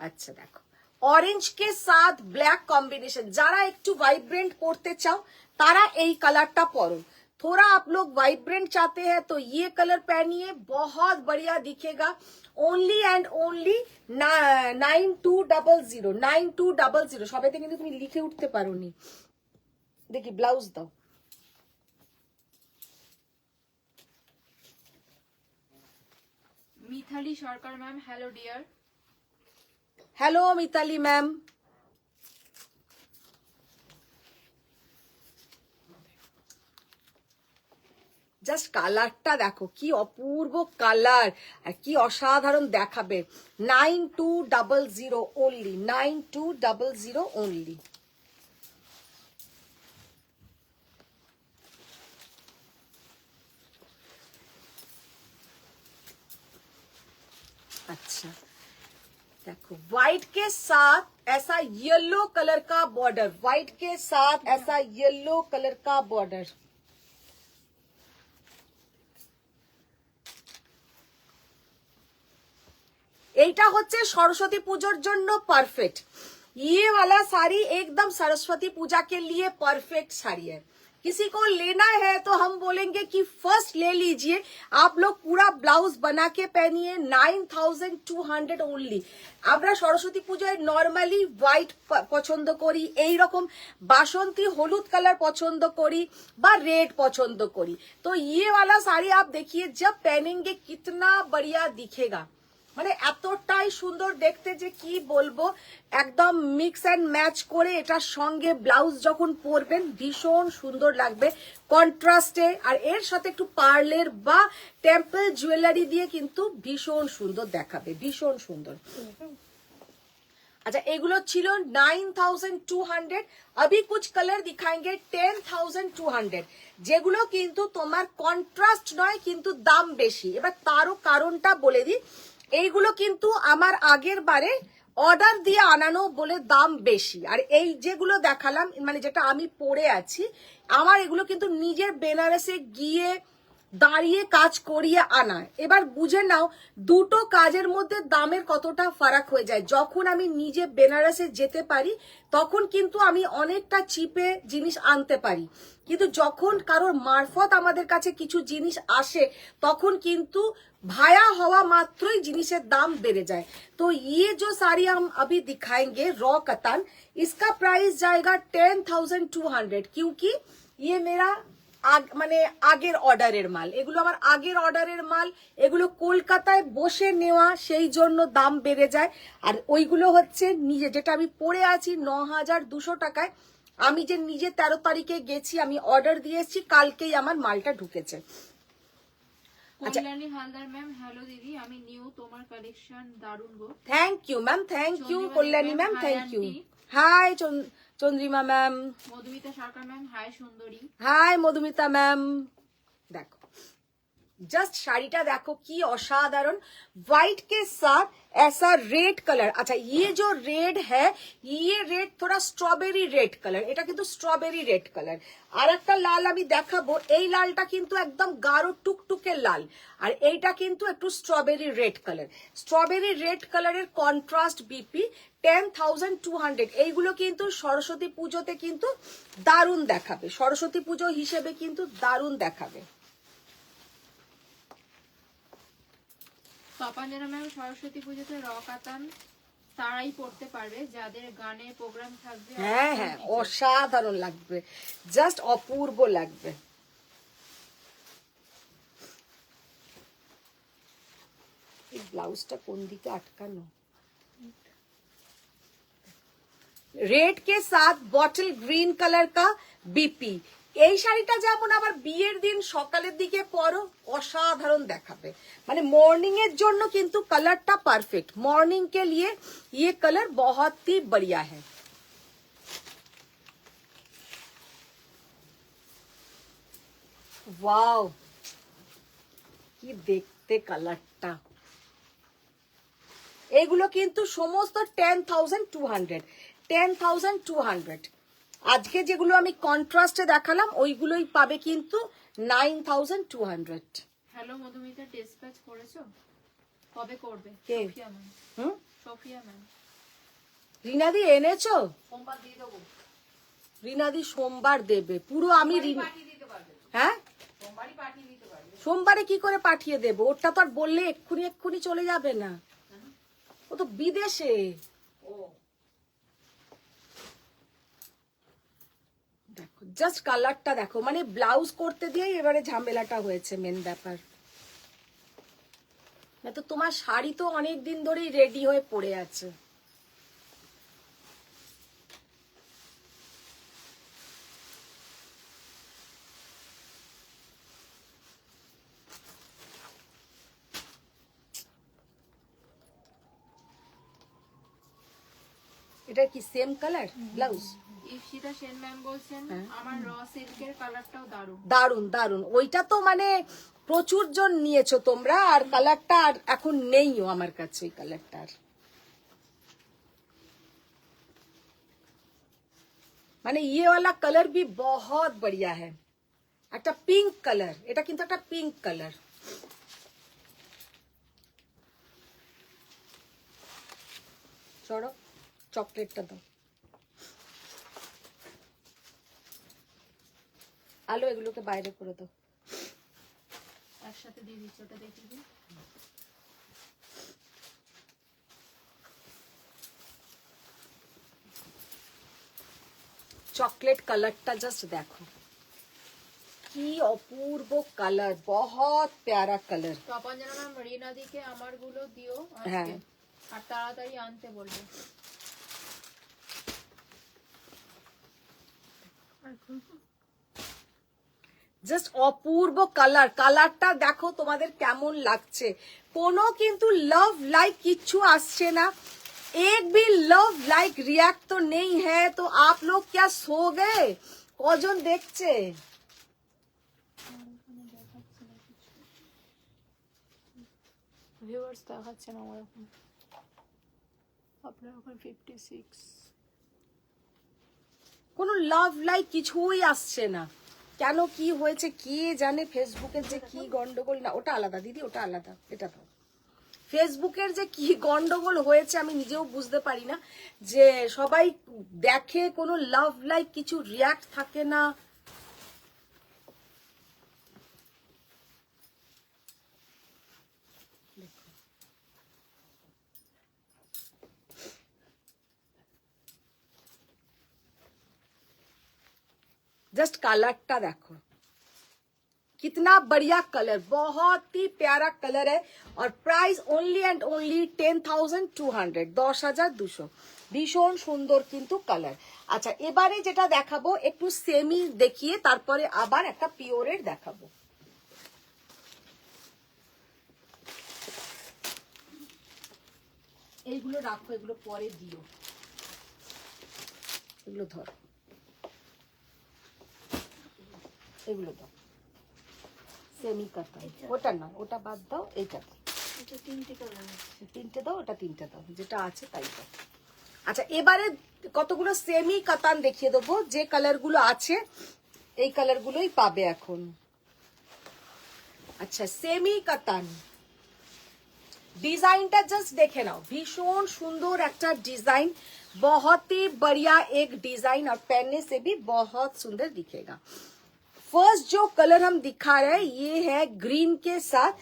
আচ্ছা দেখো, ऑरेंज के साथ ब्लैक कॉम्बिनेशन, যারা একটু वाइब्रेंट পড়তে চাও তারা এই কালারটা পরো। थोड़ा आप लोग वाइब्रेंट चाहते हैं तो ये कलर पहनिए, बहुत बढ़िया दिखेगा। Only and only 9200, 9200। সবাইতে কিন্তু তুমি লিখে উঠতে পারোনি, দেখি ব্লাউজ দাও। Mitali Sarkar ma'am hello dear. Hello Mitali ma'am. Just কালারটা দেখো, কি অপূর্ব কালার আর কি অসাধারণ দেখাবে। 9200 ওনলি, 9200 ওনলি। अच्छा देखो, व्हाइट के साथ ऐसा येलो कलर का बॉर्डर, व्हाइट के साथ ऐसा येलो कलर का बॉर्डर। এইটা হচ্ছে সরস্বতী পূজার জন্য পারফেক্ট। ये वाला साड़ी एकदम सरस्वती पूजा के लिए परफेक्ट साड़ी है, किसी को लेना है तो हम बोलेंगे कि फर्स्ट ले लीजिए। आप लोग पूरा ब्लाउज बना के पहनिए, 9200 ओनली। আমরা সরস্বতী পূজায় নর্মালি হোয়াইট পছন্দ করি, এই রকম বাসন্তী হলুদ কালার পছন্দ করি বা रेड पसंद करी। तो ये वाला साड़ी आप देखिए जब पहनेंगे कितना बढ़िया दिखेगा, মানে এতটাই সুন্দর দেখতে যে কি বলবো। একদম মিক্স এন্ড ম্যাচ করে এটার সঙ্গে ব্লাউজ যখন পরবেন ভীষণ সুন্দর লাগবে কন্ট্রাস্টে। আর এর সাথে একটু পার্লের বা টেম্পল জুয়েলারি দিয়ে কিন্তু ভীষণ সুন্দর দেখাবে, ভীষণ সুন্দর। अच्छा एगुलो छिलो 9200। अभी कुछ कलर दिखाएंगे 10200 যেগুলো কিন্তু তোমার কন্ট্রাস্ট নয় কিন্তু দাম বেশি। এবার তারও কারণটা বলে দিই, এইগুলো কিন্তু আমার আগের বারে অর্ডার দিয়ে আনানো বলে দাম বেশি। আর এই যেগুলো দেখালাম মানে যেটা আমি পরে আছি, আমার এগুলো কিন্তু নিজের বেনারসে গিয়ে দাঁড়িয়ে কাজ করিয়ে আনা। এবার বুঝে নাও দুটো কাজের মধ্যে দামের কতটা ফারাক হয়ে যায়। যখন আমি নিজে বেনারসে যেতে পারি তখন কিন্তু আমি অনেকটা চিপে জিনিস আনতে পারি, কিন্তু যখন কারোর মারফত আমাদের কাছে কিছু জিনিস আসে তখন কিন্তু ভায়া হওয়া মাত্রই জিনিসের দাম বেড়ে যায়। तो ये जो साड़ी हम अभी दिखाएंगे रॉ कतान, इसका प्राइस जाएगा 10200 क्योंकि ये मेरा মানে আগের অর্ডারের মাল। এগুলো আমার আগের অর্ডারের মাল, এগুলো কলকাতায় বসে নেওয়া, সেই জন্য দাম বেড়ে যায়। আর ওইগুলো হচ্ছে নিজে যেটা আমি পরে আছি 9200 টাকায়। আমি যে নিজে 13 তারিখে গেছি, আমি অর্ডার দিয়েছি, কালকেই আমার মালটা ঢুকেছে। কল্যাণী হালদার ম্যাম, হ্যালো দিদি, আমি নিউ, তোমার কালেকশন দারুণ গো। Thank you ma'am, thank you Kalyani ma'am, thank you. Hi Chandrima ma'am. Madhumita Sarkar ma'am, hi সুন্দরী। Hi Madhumita ma'am. দেখো जस्ट শাড়িটা দেখো কি অসাধারণ, व्हाइट के साथ ऐसा रेड कलर। अच्छा ये जो रेड है, ये रेड थोड़ा स्ट्रॉबेरी रेड कलर, এটা কিন্তু স্ট্রবেরি রেড কালার। আর একটা লাল আমি দেখাবো, এই লালটা কিন্তু একদম গাঢ় টুকটুকে লাল, আর এইটা কিন্তু একটু strawberry red colour. Strawberry red কালারের কন্ট্রাস্ট বিপি 10200। এইগুলো কিন্তু সরস্বতী পুজোতে কিন্তু দারুণ দেখাবে, সরস্বতী পুজো হিসেবে কিন্তু দারুণ দেখাবে। তপাঞ্জনা ম্যাম, সরস্বতী পুজোতে র কাতান তারাই পড়তে পারবে যাদের গানে প্রোগ্রাম থাকবে। হ্যাঁ হ্যাঁ অসাধারণ লাগবে, জাস্ট অপূর্ব লাগবে। এই ব্লাউজটা কোন দিকে আটকানো, रेड के साथ बॉटल ग्रीन कलर का बीपी। এই শাড়িটা যেমন আবার বিয়ের দিন সকালের দিকে পরো অসাধারণ দেখাবে, মানে মর্নিং এর জন্য কিন্তু কালারটা পারফেক্ট। মর্নিং के लिए ये कलर बहुत ही बढ़िया है। वाओ কি দেখতে কালারটা। এগুলো কিন্তু সমস্ত 10200। আজকে যেগুলো আমি কন্ট্রাস্টে দেখালাম ওইগুলোই পাবে কিন্তু 9200। হ্যালো মধুমিতা, ডিসপ্যাচ করেছো? কবে করবে? কে? Sophia ma'am. Sophia ma'am. রিনাদি এনেছো? সোমবার দিয়ে দেবো। রিনাদি সোমবার দেবে পুরো। আমি পাঠিয়ে দিতে পারবে? হ্যাঁ সোমবারই পাঠিয়ে দিতে পারবে। সোমবারে কি করে পাঠিয়ে দেবো? ওটা তো আর বললে এক্ষুনি চলে যাবে না, ও তো বিদেশে। ও দেখো জাস্ট কালারটা দেখো, মানে ব্লাউজ করতে দিয়ে এবারে ঝামেলাটা হয়েছে মেন ব্যাপার। না তো তোমার শাড়ি তো অনেক দিন ধরেই রেডি হয়ে পড়ে আছে। এটা কি same colour blouse? Ipsita Sen ma'am বলছেন আমার র সিল্কের কালারটাও দারুণ। দারুন দারুন, ওইটা তো মানে প্রচুর জন নিয়েছো তোমরা, আর কালারটা আর এখন নেইও আমার কাছে ওই কালারটা। মানে ये वाला कलर भी बहुत बढ़िया है, একটা পিঙ্ক কালার, এটা কিন্তু একটা পিঙ্ক কালার। চলো চকলেটটা দাও। আলো এগুলোকে বাইরে করে দাও। একসাথে দিয়ে দিচ্ছি, ওটা দেখিয়ে দিই। চকলেট কালারটা জাস্ট দেখো, কি অপূর্ব কালার, বহুত প্যারা কালার। তপঞ্জনা ম্যাম রিনাদিকে আমার গুলো দিও হ্যাঁ। আজকে, আর তাড়াতাড়ি আনতে বলবে। জাস্ট অপূর্ব কালার, কালারটা দেখো তোমাদের কেমন লাগছে। কোনো কিন্তু লাভ লাইক কিচ্ছু আসছে না, एक भी लव लाइक रिएक्ट तो नहीं है, तो आप लोग क्या सो गए? কজন দেখছে? ভিউয়ার্স দেখাচ্ছে না আমার এখন, আপনার এখন 56। কোনো লাভ লাইক কিছুই আসছে না, কেন কি হয়েছে কে জানে। ফেসবুকের যে কি গন্ডগোল, না ওটা আলাদা দিদি, ওটা আলাদা, এটা তো ফেসবুকের যে কি গন্ডগোল হয়েছে আমি নিজেও বুঝতে পারি না, যে সবাই দেখে কোনো লাভ লাইক কিছু রিয়াক্ট থাকে না। जस्ट कलरটা দেখো, कितना बढ़िया कलर, बहुत ही प्यारा कलर है। और प्राइस ओनली एंड ओनली 10,200, 10,200। ভীষণ সুন্দর কিন্তু কালার। আচ্ছা এবারে যেটা দেখাবো একটু সেমি দেখিয়ে তারপরে আবার একটা পিওরের দেখাবো। এইগুলো রাখো, এগুলো পরে দিও, এগুলো ধরো, এগুলো দাও, সেমি কাতান, ওটা না, ওটা বাদ দাও, এইটা দাও, তিনটে দাও, ওটা তিনটে দাও, যেটা আছে তাই দাও। আচ্ছা এবারে কতগুলো সেমি কাতান দেখিয়ে দেবো, যে কালার গুলো আছে এই কালার গুলোই পাবে এখন। আচ্ছা সেমি কাতান ডিজাইনটা জাস্ট দেখে নাও, ভীষণ সুন্দর একটা ডিজাइन, बहुत ही बढ़िया एक डिजाइन, और पहनने से भी बहुत सुंदर दिखेगा। फर्स्ट जो कलर हम दिखा रहे हैं ये है ग्रीन के साथ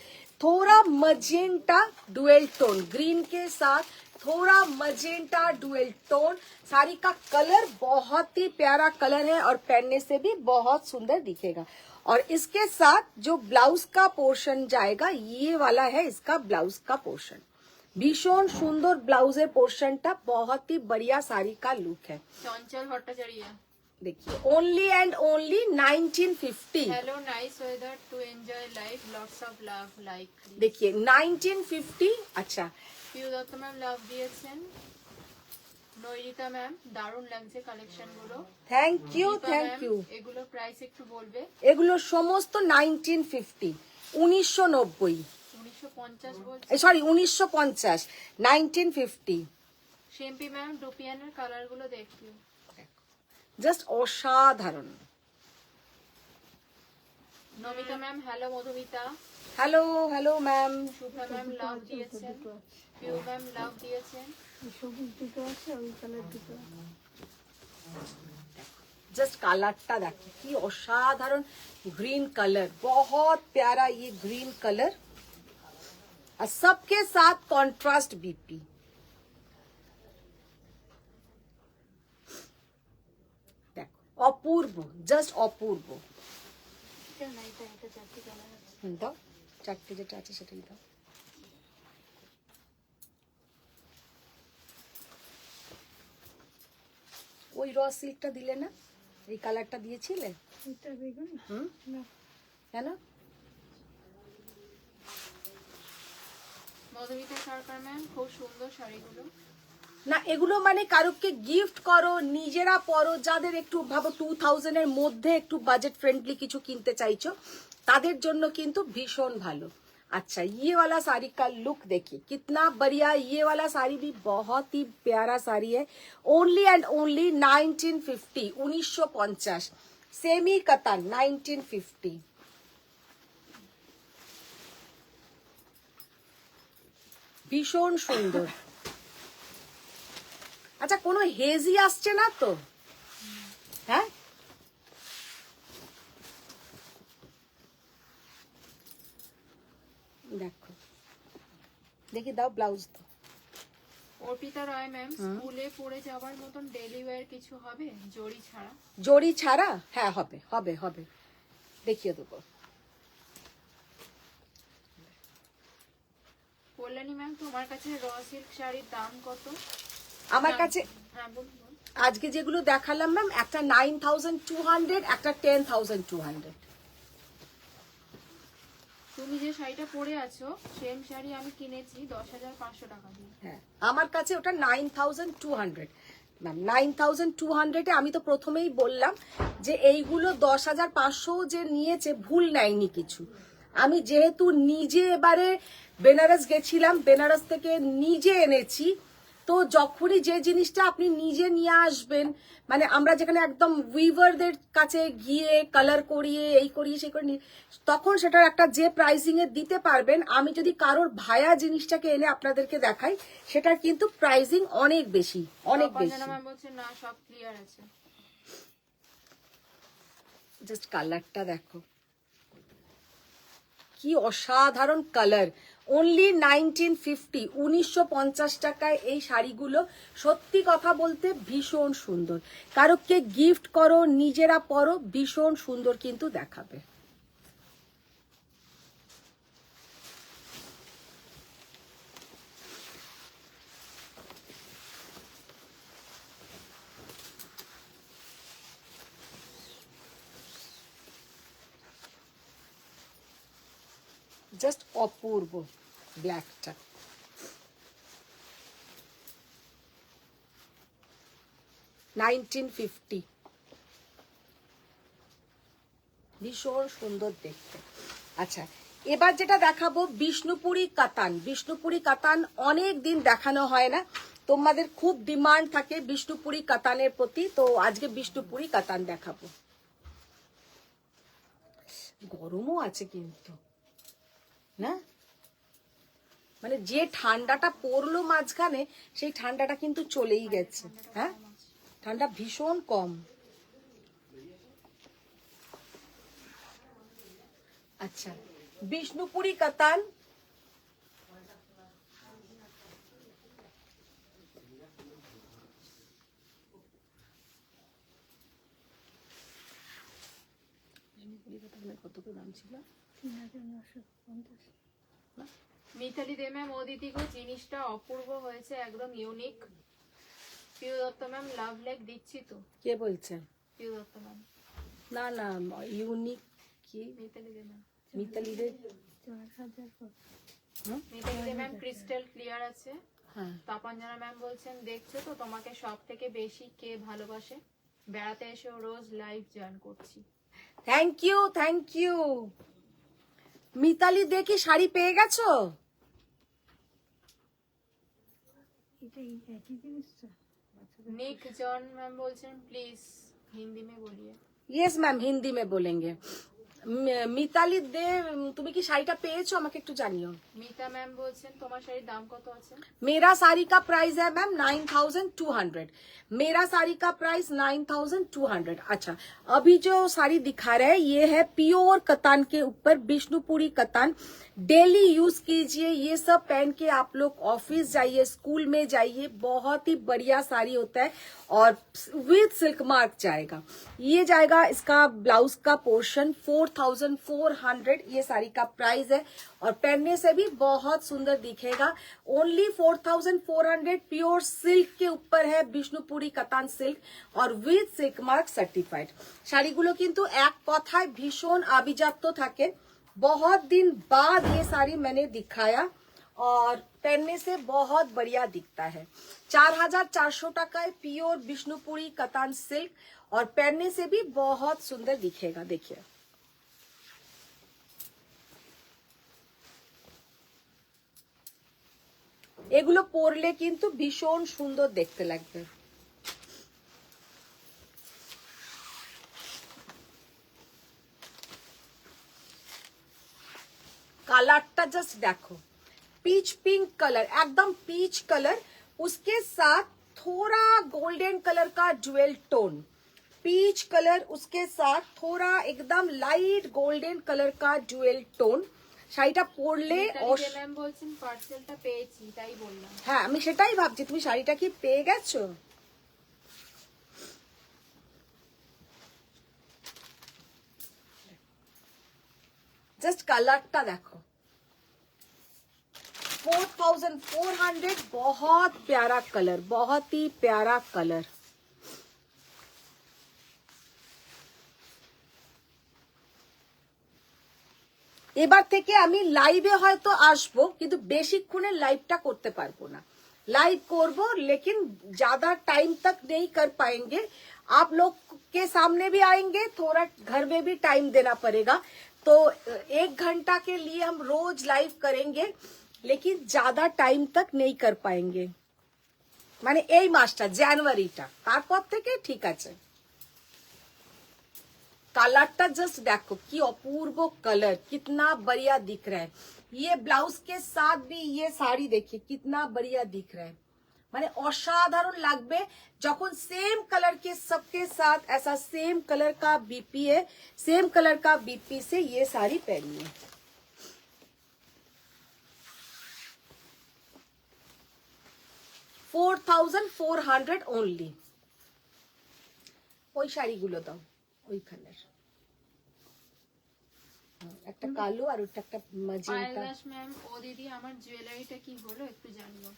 थोड़ा मजेंटा डुएल टोन, ग्रीन के साथ थोड़ा मजेंटा डुएल टोन। साड़ी का कलर बहुत ही प्यारा कलर है और पहनने से भी बहुत सुंदर दिखेगा। और इसके साथ जो ब्लाउज का पोर्शन जाएगा ये वाला है इसका ब्लाउज का पोर्शन, भीषण सुंदर ब्लाउजर पोर्शनটা, बहुत ही बढ़िया साड़ी का लुक है। চঞ্চল ভট্টাচার্য, देखिए only and only 1950। Hello nice weather to enjoy life, lots of love like. देखिए 1950। अच्छा পিউ দত্ত ম্যাম লাভ দিয়েছেন, নৈরিতা ম্যাম দারুণ লাগছে কালেকশন গুলো, thank you Dipa thank ma'am, you. এগুলো প্রাইস একটু বলবে। এগুলো সমস্ত 1950, 1990, 1950 বলছে। সরি 1950, 1950। শিম্পি ম্যাম ডুপিয়ানের কালার গুলো দেখিও, জাস্ট অসাধারণ। Namita ma'am hello Madhumita, hello hello ma'am. Shubha ma'am love দিয়েছেন, পিউ ম্যাম লাভ দিয়েছেন। जस्ट कलरটা দেখো কি অসাধারণ, ग्रीन कलर, बहुत प्यारा ये ग्रीन कलर, और सबके साथ कॉन्ट्रास्ट बीपी। देखो अपूर्व, जस्ट अपूर्व। দাও চারটে যেটা আছে সেটাই দাও। ওই র সিল্কটা দিলে না, এই কালারটা দিয়েছিলে? কেন? মধুমিতা সরকার ম্যাম খুব সুন্দর শাড়িগুলো। না এগুলো মানে কারোকে গিফট করো, নিজেরা পরো, যাদের একটু ভাবো 2000 এর মধ্যে একটু বাজেট ফ্রেন্ডলি কিছু কিনতে চাইছো তাদের জন্য কিন্তু ভীষণ ভালো। अच्छा ये वाला साड़ी का लुक देखिए कितना बढ़िया, ये वाला साड़ी भी बहुत ही प्यारा साड़ी है। Only and only 1950, 1950, semi katan 1950। ভীষণ সুন্দর। আচ্ছা কোনো হেজি আসছে না তো? হ্যাঁ দেখো, দেখি দাও ব্লাউজ তো। অর্পিতা রায় ম্যাম, স্কুলে পড়ে যাওয়ার মতন ডেইলি ওয়্যার কিছু হবে জড়ি ছাড়া? জড়ি ছাড়া? হ্যাঁ হবে হবে হবে, দেখিয়ে দেবো। কল্যাণী ম্যাম, তোমার কাছে র সিল্ক শাড়ির দাম কত? আমার কাছে হ্যাঁ বলুন। আজকে যেগুলো দেখালাম ম্যাম, একটা 9200, একটা 10200। তুমি যে শাড়িটা পরে আছো সেম শাড়ি আমি কিনেছি 10,500 টাকা দিয়ে। হ্যাঁ, আমার কাছে ওটা 9200 ম্যাম। 9200 আমি তো প্রথমেই বললাম যে এইগুলো 10,500 যে নিয়েছে ভুল নেয়নি কিছু। আমি যেহেতু নিজে এবারে বেনারস গেছিলাম, বেনারস থেকে নিজে এনেছি, তো যখনই যে জিনিসটা আপনি নিজে নিয়ে আসবেন, মানে আমরা যেখানে একদম উইভারদের কাছে গিয়ে কালার করিয়ে এই করিয়ে সেই করে তখন সেটার একটা যে প্রাইসিং এ দিতে পারবেন। আমি যদি কারোর ভায়া জিনিসটাকে এনে আপনাদেরকে দেখাই, সেটার কিন্তু প্রাইসিং অনেক বেশি, অনেক বেশি। ম্যাম বলছে না সব ক্লিয়ার আছে। জাস্ট কালারটা দেখো, কি অসাধারণ কালার। অনলি 1950, 1950 টাকায় এই শাড়িগুলো সত্যি কথা বলতে ভীষণ সুন্দর। কারোকে গিফট করো, নিজেরা পরো, ভীষণ সুন্দর কিন্তু দেখাবে। জাস্ট অপূর্ব ব্ল্যাকটা। $1950, ভীষণ সুন্দর দেখতে। আচ্ছা, এবার যেটা দেখাবো বিষ্ণুপুরি কাতান। বিষ্ণুপুরি কাতান অনেক দিন দেখানো হয় না, তোমাদের খুব ডিমান্ড থাকে বিষ্ণুপুরি কাতানের প্রতি, তো আজকে বিষ্ণুপুরি কাতান দেখাবো। গরমও আছে কিন্তু না, মানে যে ঠান্ডাটা পড়লো মাঝখানে সেই ঠান্ডাটা কিন্তু চলেই গেছে। হ্যাঁ, ঠান্ডা ভীষণ কম। আচ্ছা, বিষ্ণুপুরি কাতান কত করে দাম ছিল? মিতালি দে ম্যাম, ও দিদি গো জিনিসটা অপূর্ব হয়েছে, একদম ইউনিক। পিউ দত্ত ম্যাম, লাভ লেক দিচ্ছি তো। কে বলছেন? পিউ দত্ত ম্যাম। না না, ইউনিক কি? মিতালি দে ম্যাম। মিতালি দে। Mitali De ma'am, crystal clear আছে। হ্যাঁ, তাপঞ্জনা ম্যাম বলছেন দেখছো তো তোমাকে সব থেকে বেশি কে ভালোবাসে, বেড়াতে এসেও রোজ লাইভ জয়েন করছি। Thank you, thank you. Mitali দেখি শাড়ি পেয়ে গেছো? निक जॉन मैम बोलছেন प्लीज हिंदी में बोलिए। ইয়েস ম্যাম, হিন্দি মে বলেঙ্গে। মিতালি দে, তুমি কি শাড়িটা পেয়েছো? আমাকে একটু জানিও। মিতা ম্যাম বলছেন তোমার শাড়ির দাম কত আছে? मेरा साड़ी का प्राइस है मैम 9200। मेरा साड़ी का प्राइस 9200। अच्छा, अभी जो साड़ी दिखा रहे हैं ये है प्योर कतान के ऊपर बिष्णुपुरी कतान। डेली यूज कीजिए, ये सब पहन के आप लोग ऑफिस जाइए, स्कूल में जाइए, बहुत ही बढ़िया साड़ी होता है और विद सिल्क मार्क जाएगा। ये जाएगा इसका ब्लाउज का पोर्शन 4400, ये साड़ी का प्राइस है और पहनने से भी बहुत सुंदर दिखेगा। ओनली 4400 प्योर सिल्क के ऊपर है, বিষ্ণুপুরি কাতান সিল্ক और विद सिल्क मार्क सर्टिफाइड। শাড়িগুলো কিন্তু এক কথায় ভীষণ আভিজাত্য থাকে। बहुत दिन बाद ये साड़ी मैंने दिखाया और पहनने से बहुत बढ़िया दिखता है। 4400 টাকায় प्योर বিষ্ণুপুরি কাতান सिल्क और पहनने से भी बहुत सुंदर दिखेगा। देखिए, এগুলো পরলে কিন্তু ভীষণ সুন্দর দেখতে লাগবে। कलरটা जस्ट देखो, पीच पिंक कलर, एकदम पीच कलर, उसके साथ थोड़ा गोल्डन कलर का ज्वेल टोन। पीच कलर उसके साथ थोड़ा एकदम लाइट गोल्डन कलर का ज्वेल टोन। শাড়িটা পরলে ম্যাম বলছেন পার্সেলটা পেয়েছি, তাই বললাম। হ্যাঁ আমি সেটাই ভাবছি, তুমি শাড়িটা কি পেয়ে গেছো? জাস্ট কালারটা দেখো, 4400, बहुत प्यारा कलर, बहुत ही प्यारा कलर। এবার থেকে আমি লাইভে হয়তো আসবো, কিন্তু বেশিক্ষণের লাইভটা করতে পারবো না। लाइव करबो लेकिन ज्यादा टाइम तक नहीं कर पाएंगे। आप लोग के सामने भी आएंगे, थोड़ा घर में भी टाइम देना पड़ेगा। तो 1 घंटा के लिए हम रोज लाइव करेंगे, लेकिन ज्यादा टाइम तक नहीं कर पाएंगे। মানে এই মাসটা জানুয়ারিটা, তারপর থেকে ঠিক আছে। कलरটা जस्ट देखो कि अपूर्व कलर, कितना बढ़िया दिख रहा है। ये ब्लाउज के साथ भी ये साड़ी देखिए कितना बढ़िया दिख रहा है, माने असाधारण লাগবে যখন सेम कलर के सबके साथ ऐसा सेम कलर का बीपी है, सेम कलर का बीपी से ये साड़ी पहनिए। $4,400 ओनली। ওই শাড়িগুলো দাও ওইখানের, একটা কালো আর ওটা একটা ম্যাজেন্টা। পায়েল ম্যাম, ও দিদি আমার জুয়েলারিটা কি হলো একটু জানিও।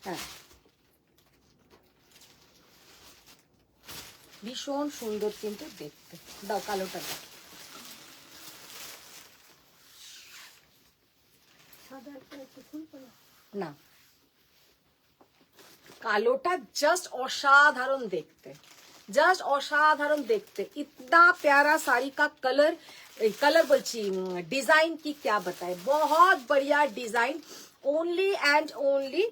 হ্যাঁ ভীষণ সুন্দর কিন্তু দেখতে। দাও কালোটা দাও। না কালোটা জাস্ট অসাধারণ দেখতে, জাস্ট অসাধারণ দেখতে। इतना प्यारा साड़ी का कलर, कलर बोलছি डिजाइन की क्या बताए, बहुत बढ़िया design. Only and only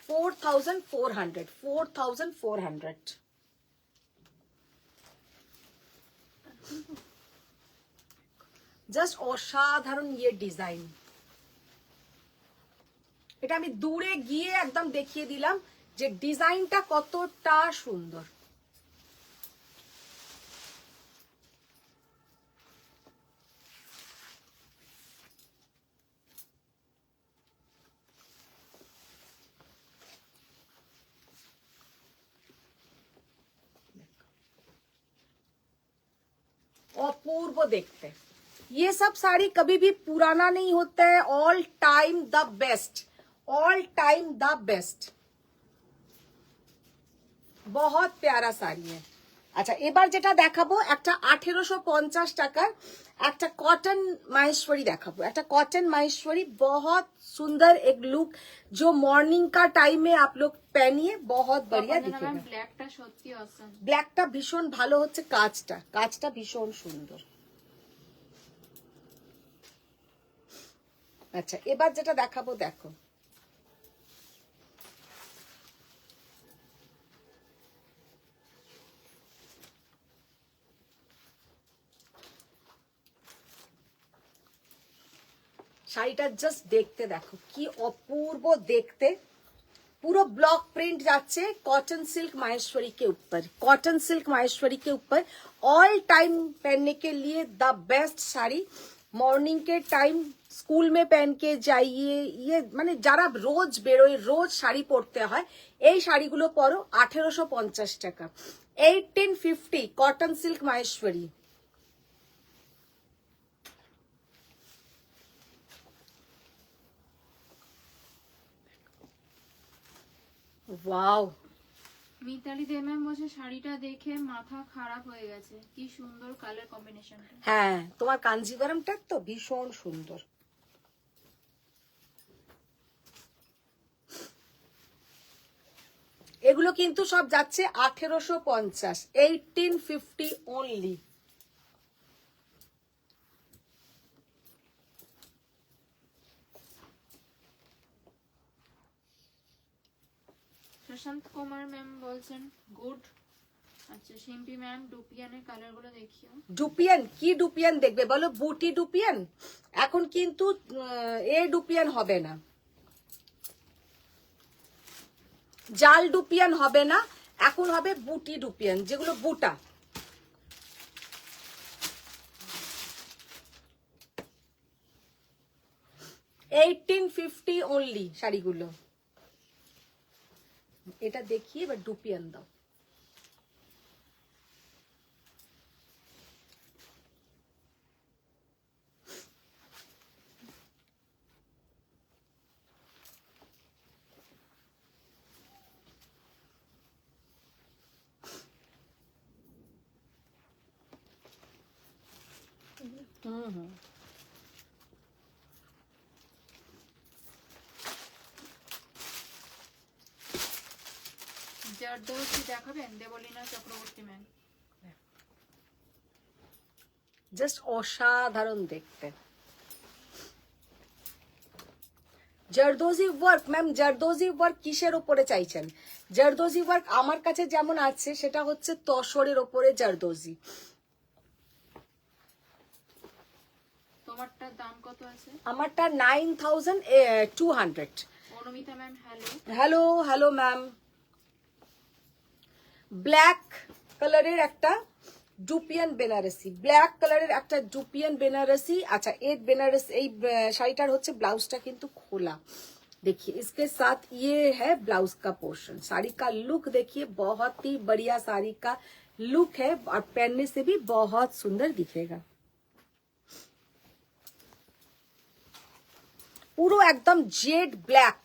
4,400, 4,400। Just অসাধারণ ये ডিজাইন। এটা আমি দূরে গিয়ে একদম দেখিয়ে দিলাম যে ডিজাইনটা কতটা সুন্দর। अपूर्व देखते, ये सब साड़ी कभी भी पुराना नहीं होता है। All time the best, all time the best. बहुत प्यारा साड़ी है। अच्छा এবার যেটা দেখাবো একটা 1850 টাকার একটা কটন माहेश्वरी দেখাবো, একটা কটন माहेश्वरी बहुत सुंदर एक लुक, जो मॉर्निंग का टाइम में आप लोग पहनिए, बहुत बढ़िया दिखेगा। ব্ল্যাকটা সত্যি অসম, ব্ল্যাকটা ভীষণ ভালো হচ্ছে, কাজটা কাজটা ভীষণ সুন্দর। আচ্ছা এবার যেটা দেখাবো দেখো, শাড়িটা জাস্ট দেখতে দেখো কি অপূর্ব দেখতে। पूरा ब्लॉक प्रिंट जाच्छे कॉटन सिल्क माहेश्वरी के ऊपर, कॉटन सिल्क माहेश्वरी के ऊपर। ऑल टाइम पहनने के लिए द बेस्ट साड़ी। मॉर्निंग के टाइम स्कूल में पहन के जाइए, ये माने যারা রোজ বেরোয়, রোজ শাড়ি পরতে হয়, এই শাড়িগুলো পরো। 1850 টাকা, 1850 cotton silk Maheshwari. Wow. Mitali De ma'am বলছে শাড়িটা দেখে মাথা খারাপ হয়ে গেছে, কি সুন্দর কালার কম্বিনেশনটা। হ্যাঁ তোমার কাঞ্জিভারমটা তো ভীষণ সুন্দর। এগুলো কিন্তু সব যাচ্ছে 1850, 1850 অনলি। প্রশান্ত কুমার ম্যাম বলছেন গুড। আচ্ছা শিম্পি ম্যাম ডুপিয়ানের কালারগুলো দেখিও। ডুপিয়ান কি ডুপিয়ান দেখবে বলো, বুটি ডুপিয়ান? এখন কিন্তু এ ডুপিয়ান হবে না, জাল ডুপিয়ান হবে না, এখন হবে বুটি ডুপিয়ান, যেগুলো বুটা। $1850 অনলি শাড়িগুলো। এটা দেখিয়ে এবার ডুপিয়ান দাও। হুম। জারদৌসি দেখাবেন দেবলীনা চক্রবর্তী ম্যাম? জাস্ট অসাধারণ দেখতে। Zardozi work ma'am, zardozi work কিসের উপরে চাইছেন? জারদোজি ওয়ার্ক আমার কাছে যেমন আছে সেটা হচ্ছে তসরের উপরে জারদোজি। তোমারটার দাম কত আছে? আমারটা 9200। Anumita ma'am hello. Hello hello ma'am. Black কালারের একটা ডুপিয়ান বেনারসি, ব্ল্যাক কালারের একটা ডুপিয়ান বেনারসি। अच्छा एक বেনারস, এই শাড়িটার হচ্ছে ব্লাউজটা কিন্তু খোলা। देखिए इसके साथ ये है ब्लाउज का पोर्शन। साड़ी का लुक देखिए, बहुत ही बढ़िया साड़ी का लुक है और पहनने से भी बहुत सुंदर दिखेगा। পুরো একদম জেড ব্ল্যাক,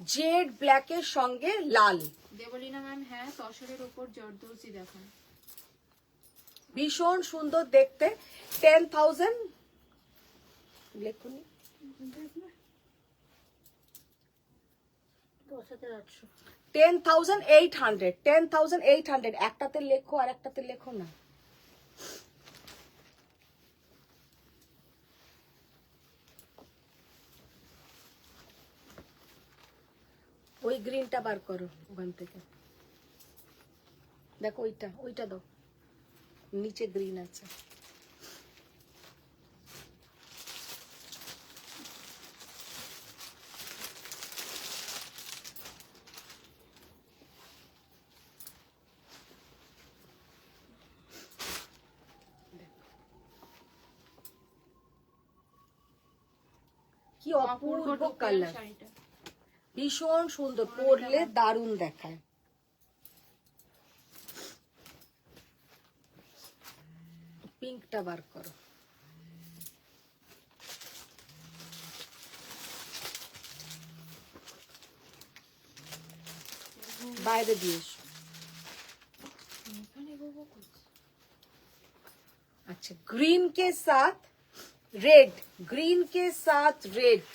জেড ব্ল্যাকের সঙ্গে লাল। দেবলীনা ম্যাম হ্যাঁ, তসরের উপর জারদৌসি দেখান। ভীষণ সুন্দর দেখতে। 10,000 লেখুনি, 10,800, 10,800। একটাতে লেখো আর একটাতে লেখো না। ওই গ্রিনটা বার করো ওখান থেকে, দেখো ওইটা, ওইটা দাও, নিচে গ্রিন আছে। কি অপূর্ব কালার, শাড়িটা ভীষণ সুন্দর, পরলে দারুণ দেখায়। পিঙ্কটা বার করো। বাইরে দিয়ে এসো। अच्छा ग्रीन के साथ रेड, ग्रीन के साथ रेड।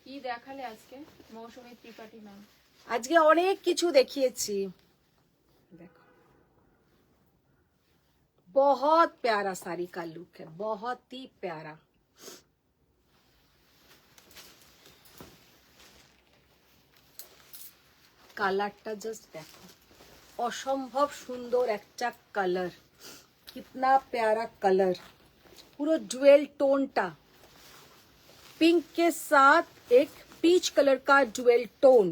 কি দেখালে আজকে মৌসুমী ত্রিপাঠী ম্যাম? আজকে অনেক কিছু দেখিয়েছি, দেখো बहुत प्यारा साड़ी का लुक है, बहुत ही प्यारा। কালারটা জাস্ট দেখো, অসম্ভব সুন্দর একটা কালার, कितना प्यारा कलर। पूरा डुअल टोनटा, पिंक के साथ एक पीच कलर का डुअल टोन,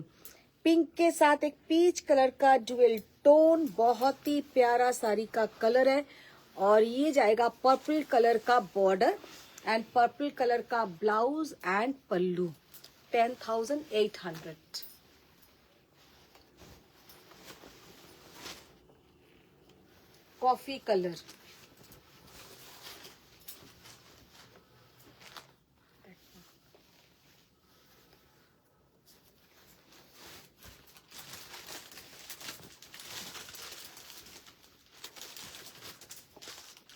पिंक के साथ एक पीच कलर का डुअल टोन। बहुत ही प्यारा साड़ी का कलर है। और ये जाएगा पर्पल कलर का बॉर्डर एंड पर्पल कलर का blouse and pallu. 10,800। Coffee colour,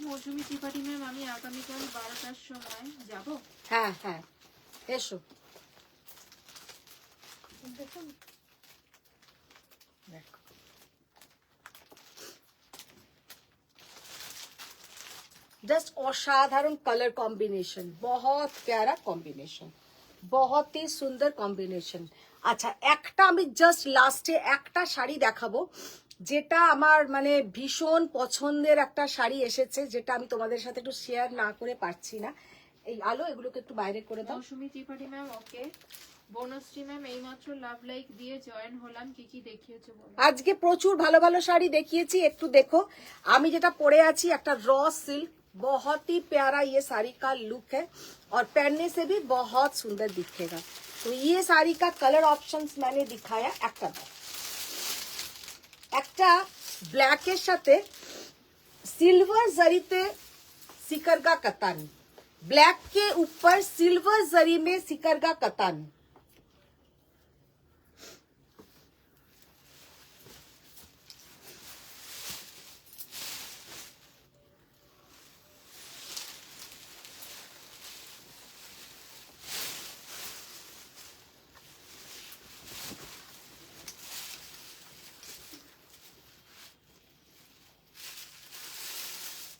Mousumi Tripathi ma'am আমি আগামীকাল 12টার সময় যাব। হ্যাঁ হ্যাঁ এসো। দেখো जस्ट असाधारण कलर कॉम्बिनेशन, बहुत प्यारा कॉम्बिनेशन, बहुत ही सुंदर कॉम्बिनेशन। আচ্ছা একটা আমি জাস্ট লাস্টে একটা শাড়ি দেখাবো, যেটা আমার মানে ভীষণ পছন্দের একটা শাড়ি এসেছে, যেটা আমি তোমাদের সাথে একটু শেয়ার না করে পারছি না। এই আলো এগুলোকে একটু বাইরে করে দাও। Mousumi Tripathi ma'am okay. Banashree ma'am এইমাত্র লাভ লাইক দিয়ে জয়েন হলাম, কি কি দেখিয়েছো বলো। আজকে প্রচুর ভালো ভালো শাড়ি দেখিয়েছি, একটু देखो। আমি যেটা পরে আছি একটা র सिल्क, बहुत ही प्यारा ये साड़ी का लुक है और पहनने से भी बहुत सुंदर दिखेगा। तो ये साड़ी का कलर ऑप्शंस मैंने दिखाया। একটা ব্ল্যাকের সাথে सिल्वर जरीते सिकरगा कतान, ब्लैक के ऊपर सिल्वर जरी में सिकरगा कतान।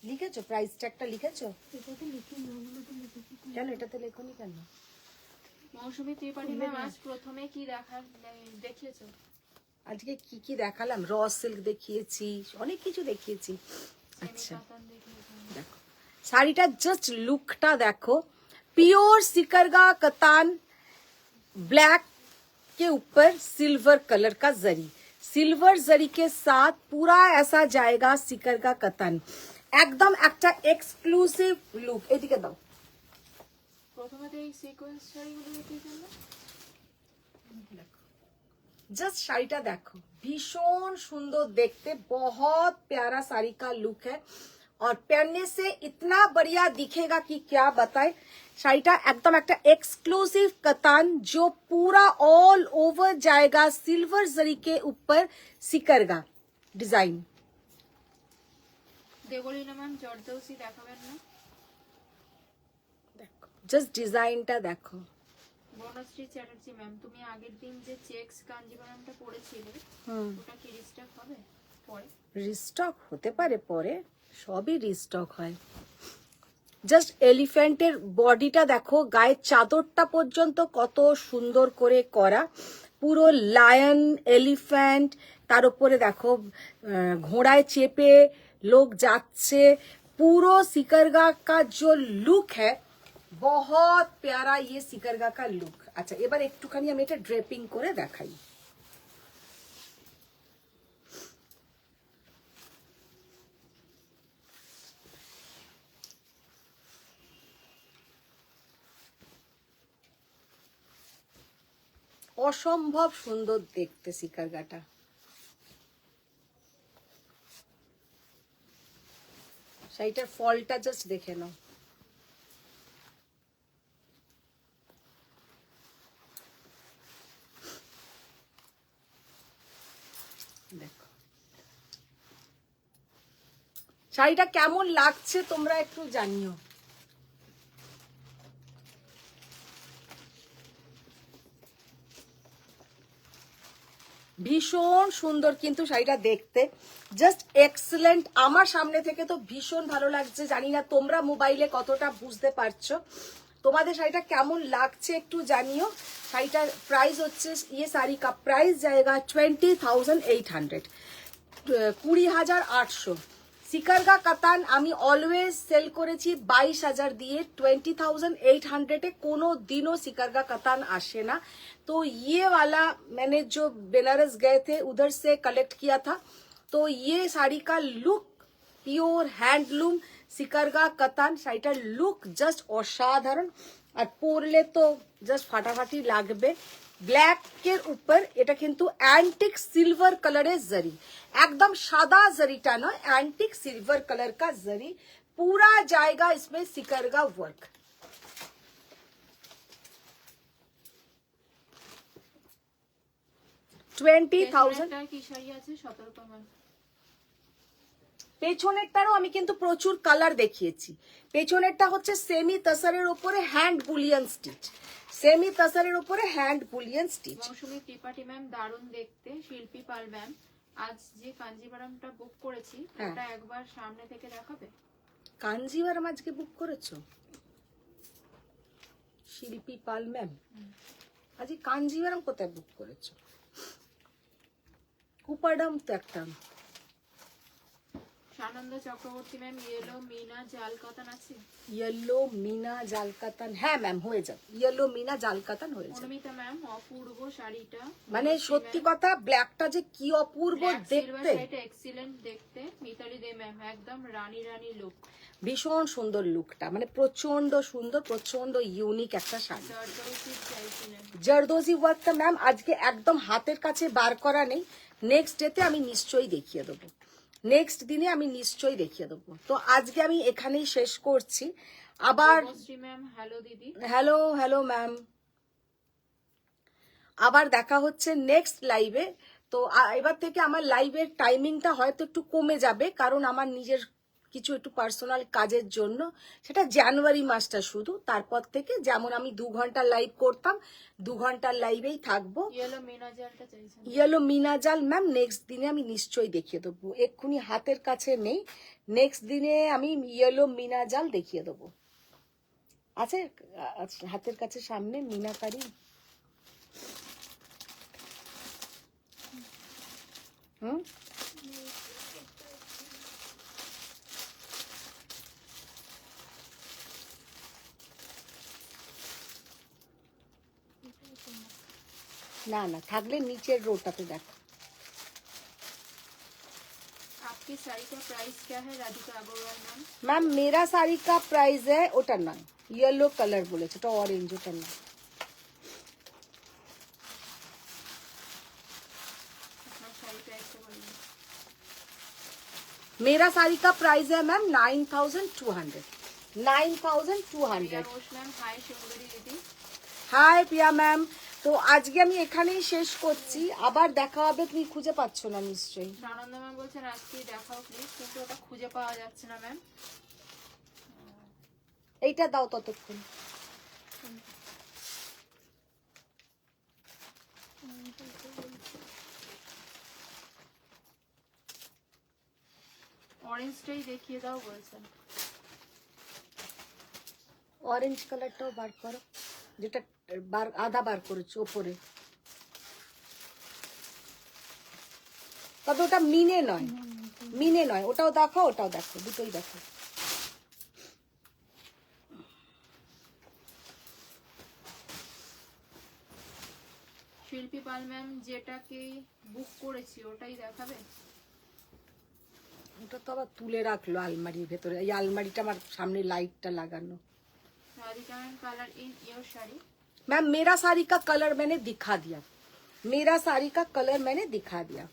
লিখেছো প্রাইস ট্যাগটা লিখেছো? কেন এটাতে লেখনি কেন? মৌসুমী ত্রিপাঠী ম্যাম আজ প্রথমে কি দেখিয়েছো? আজকে কি কি দেখালাম, র সিল্ক দেখিয়েছি, অনেক কিছু দেখিয়েছি। আচ্ছা দেখো শাড়িটা জাস্ট লুকটা দেখো, प्योर सिकरगा कतान, ब्लैक के ऊपर सिल्वर कलर का जरी, सिल्वर जरी के साथ पूरा ऐसा जाएगा सिकरगा कतान, एकदम একটা এক্সক্লুসিভ লুক। এদিকে দাও। প্রথমে তো এই সিকোয়েন্স শাড়িগুলো দেখিয়েছেন না? जस्ट শাড়িটা দেখো, ভীষণ সুন্দর দেখতে, बहुत प्यारा साड़ी का लुक है और पहनने से इतना बढ़िया दिखेगा कि क्या बताए। শাড়িটা একদম একটা एक्सक्लूसिव कतान जो पूरा ऑल ओवर जाएगा सिल्वर जरी के ऊपर सिकरगा डिजाइन। দেবলীনা ম্যাম জর্দৌসি দেখাবেন না? দেখো জাস্ট ডিজাইনটা দেখো। বনশ্রী চ্যাটার্জি ম্যাম তুমি আগের দিন যে চেকস কাঞ্জিভারামটা পরেছিলে ওটা কি রিস্টক হবে পরে? রিস্টক হতে পারে পরে, সবই রিস্টক হয়। জাস্ট এলিফ্যান্টের বডিটা দেখো, গায়ের চাদরটা পর্যন্ত কত সুন্দর করে করা, পুরো লায়ন এলিফ্যান্ট, তার উপরে দেখো ঘোড়ায় চেপে लोग যাচ্ছে, पूरो सिकरगा का जो लुक है बहुत प्यारा ये सिकरगा का लुक। আচ্ছা এবার একটুখানি আমি এটা ড্রেপিং করে দেখাই। অসম্ভব সুন্দর দেখতে সিকারগাটা। শাড়িটার ফলটা জাস্ট দেখে নাও। দেখো শাড়িটা কেমন লাগছে তোমরা একটু জানিও। ভীষণ সুন্দর কিন্তু শাড়িটা দেখতে, জাস্ট এক্সেলেন্ট। আমার সামনে থেকে তো ভীষণ ভালো লাগছে, জানি না তোমরা মোবাইলে কতটা বুঝতে পারছো। তোমাদের শাড়িটা কেমন লাগছে একটু জানিও। শাড়িটার প্রাইস হচ্ছে, ইয়ে শাড়ি কা প্রাইস जाएगा 20,800, 20,800। সিকারগা কাতান আমি অলওয়েজ সেল করেছি 22,000 দিয়ে, 20,800 কোনো দিনও सिकरगा कतान আসে না। तो ये वाला मैंने जो बेनारस गए थे उधर से कलेक्ट किया था। तो ये साड़ी का लुक प्योर हैंडलूम सिकरगा कतान, শাড়িটার লুক জাস্ট অসাধারণ আর পরলে তো জাস্ট ফাটাফাটি লাগবে। ব্ল্যাকের উপর এটা কিন্তু অ্যান্টিক সিলভার কালারের জরি, একদম সাদা জরিটা নয়, অ্যান্টিক সিলভার কালার का जरी पूरा जाएगा इसमें सिकरगा वर्क। কি শাড়ি আছে সতর্ক ম্যাম? পেছনেরটারও আমি কিন্তু প্রচুর কালার দেখিয়েছি। পেছনেরটা হচ্ছে সেমি তাসারের উপরে হ্যান্ড বুলিয়ান স্টিচ, সেমি তাসারের উপরে হ্যান্ড বুলিয়ান স্টিচ। মৌসুমী ত্রিপাঠী ম্যাম দারুণ দেখতে। শিল্পী পাল ম্যাম আজ যে কাঞ্জিভারামটা বুক করেছি ওটা একবার সামনে থেকে দেখাবে? কাঞ্জিভারাম আজকে বুক করেছো শিল্পী পাল ম্যাম? আজকে কাঞ্জিভারাম কোথায় বুক করেছো? কুপাডাম তো একটা। সানন্দ চক্রবর্তী ম্যাম ইয়েলো মিনা জাল কাতান আছে? ইয়েলো মিনা জাল কাতান, হ্যাঁ ম্যাম হয়ে যাবে, ইয়েলো মিনা জাল কাতান হয়ে যাবে। অনুমিতা ম্যাম অপূর্ব শাড়িটা, মানে সত্যি কথা ব্ল্যাকটা যে কি অপূর্ব দেখতে, শাড়িটা এক্সিলেন্ট দেখতে। মিতালি দে ম্যাম একদম রানী রানী লুক, ভীষণ সুন্দর লুকটা, মানে প্রচন্ড সুন্দর, প্রচন্ড ইউনিক একটা শাড়ি। জর্দৌসি চাইছিলেন। জরদোজি ওয়ার্কটা ম্যাম আজকে একদম হাতের কাছে বার করা নেই, নেক্সট ডেতে আমি নিশ্চয়ই দেখিয়ে দেবো, নেক্সট দিনে আমি নিশ্চয়ই দেখিয়ে দেবো। তো আজকে আমি এখানেই শেষ করছি। আবার দেবশ্রী ম্যাম হ্যালো দিদি। হ্যালো হ্যালো ম্যাম, আবার দেখা হচ্ছে নেক্সট লাইভে। তো এবার থেকে আমার লাইভের টাইমিংটা হয়তো একটু কমে যাবে, কারণ আমার নিজের কিছু একটু পার্সোনাল কাজের জন্য, সেটা জানুয়ারি মাসটা শুধু। তারপর থেকে যেমন আমি 2 ঘন্টার লাইভ করতাম, 2 ঘন্টার লাইভেই থাকবো। ইয়েলো মিনা জালটা চাইছেন? ইয়েলো মিনা জাল ম্যাম নেক্সট দিনে আমি নিশ্চয়ই দেখিয়ে দেবো, এক্ষুনি হাতের কাছে নেই, নেক্সট দিনে আমি ইয়েলো মিনা জাল দেখিয়ে দেবো। আছে হাতের কাছে সামনে মিনাকারি। হুম, না না থাকলে নিচের রোটাতে দেখো। आपकी साड़ी का प्राइस क्या है राधिका अग्रवाल मैम? मैम मेरा साड़ी का प्राइस है, ওটা নয়, ইয়েলো কালার বলেছে, ওটা অরেঞ্জ, ওটা না। अपना साड़ी प्राइस तो बोलिए। मेरा साड़ी का प्राइस है मैम 9200, 9200। प्रिया घोष मैम हाय सुंदरी दीदी। হাই প্রিয়া ম্যাম, তো আজকে আমি এখানেই শেষ করছি, আবার দেখা হবে। তুমি খুঁজে পাচ্ছ না নিশ্চয়ই। সানন্দ ম্যাম বলছেন আজকে দেখাও প্লিজ, কিন্তু ওটা খুঁজে পাওয়া যাচ্ছে না ম্যাম। এইটা দাও ততক্ষণ। অরেঞ্জটাই দেখিয়ে দাও বলছেন। অরেঞ্জ কালারটাও বার করো, যেটা আধা বার করেছো ওপরে, তবে ওটা মিনে নয়, মিনে নয়, ওটাও দেখো, ওটাও দেখো, দুটোই দেখো। শিল্পী পাল ম্যাম যেটাকে বুক করেছি ওটাই দেখাবে? ওটা তো আবার তুলে রাখলো আলমারির ভেতরে, এই আলমারিটা আমার সামনে লাইটটা লাগানো। Radhika ma'am colour in your sari? Ma'am मेरा साड़ी का कलर मैंने दिखा दिया, मेरा साड़ी का कलर मैंने दिखा दिया।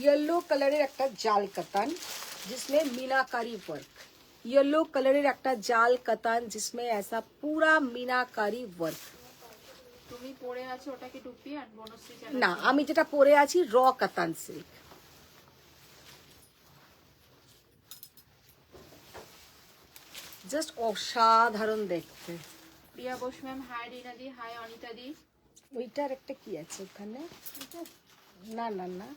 येलो कलर एक जाल कतान जिसमें मीनाकारी वर्क, येलो कलर एक जाल कतान जिसमें ऐसा पूरा मीनाकारी वर्क। তুমি পরে আছো ওটা কি টুপি আর বনশ্রী চ্যানেল? না, আমি যেটা পরে আছি র কাতান সিল্ক। জাস্ট অসাধারণ দেখতে। প্রিয়া বোস ম্যাম হাই রিনা দি, হাই অনিতা দি। ওইটার একটা কি আছে ওখানে? না না না,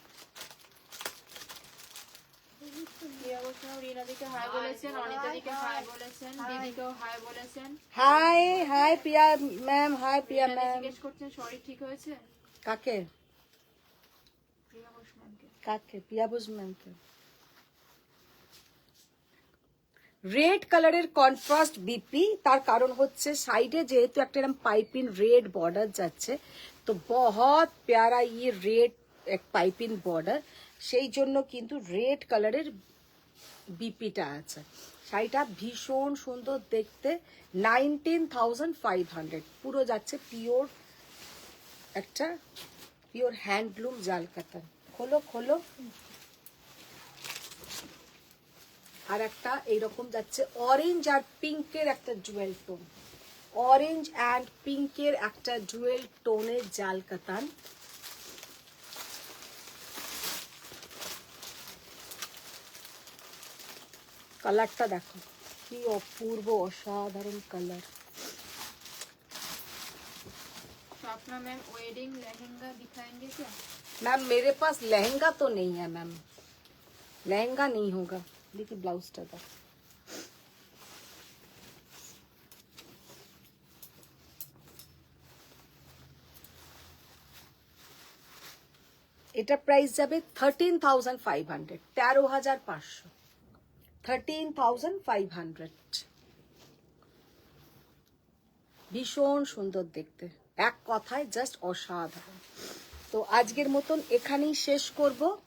প্রিয়া বোস ম্যাম রিনা দিকে হাই বলেছেন, অনিতা দিকে হাই বলেছেন, দিদিকেও হাই বলেছেন। হাই হাই প্রিয়া ম্যাম, হাই প্রিয়া রিনা দি ম্যাম। জিজ্ঞেস করছেন শরীর ঠিক হয়েছে? কাকে? প্রিয়া বোস ম্যামকে। কাকে? প্রিয়া বোস ম্যামকে। রেড কালারের কন্ট্রাস্ট বিপি, তার কারণ হচ্ছে সাইডে যেহেতু একটা এরকম পাইপিং রেড বর্ডার যাচ্ছে, তো বহুত প্যারা ইয়ে রেড এক পাইপিং বর্ডার, সেই জন্য কিন্তু রেড কালারের বিপিটা আছে। শাড়িটা ভীষণ সুন্দর দেখতে, 19,500, পুরো যাচ্ছে পিওর, একটা পিওর হ্যান্ডলুম জাল কাতান। খোলো খোলো। আর একটা এইরকম যাচ্ছে অরেঞ্জ আর পিঙ্কের একটা জুয়েল টোন, অরেঞ্জ অ্যান্ড পিঙ্কের একটা জুয়েল টোনের জাল কাতান। কালারটা দেখো কি অপূর্ব, অসাধারণ colour. Swapna ma'am wedding lehenga दिखाएंगे क्या? मैम मेरे पास लहंगा तो नहीं है मैम, लहंगा नहीं होगा। देखिए ब्लाउजটা দাও। এটা প্রাইস যাবে 13,500, 13,500, 13,500। ভীষণ সুন্দর দেখতে, এক কথায় জাস্ট অসাধারণ। তো আজকের মতন এখানেই শেষ করব,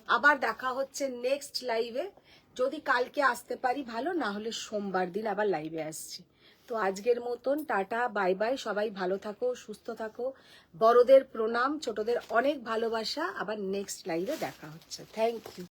আবার দেখা হচ্ছে নেক্সট লাইভে। যদি কালকে আসতে পারি ভালো, না হলে সোমবার দিন আবার লাইভে আসছি। তো আজকের মতন টাটা, বাই বাই। সবাই ভালো থাকো, সুস্থ থাকো। বড়দের প্রণাম, ছোটদের অনেক ভালোবাসা। আবার নেক্সট লাইভে দেখা হচ্ছে। Thank you.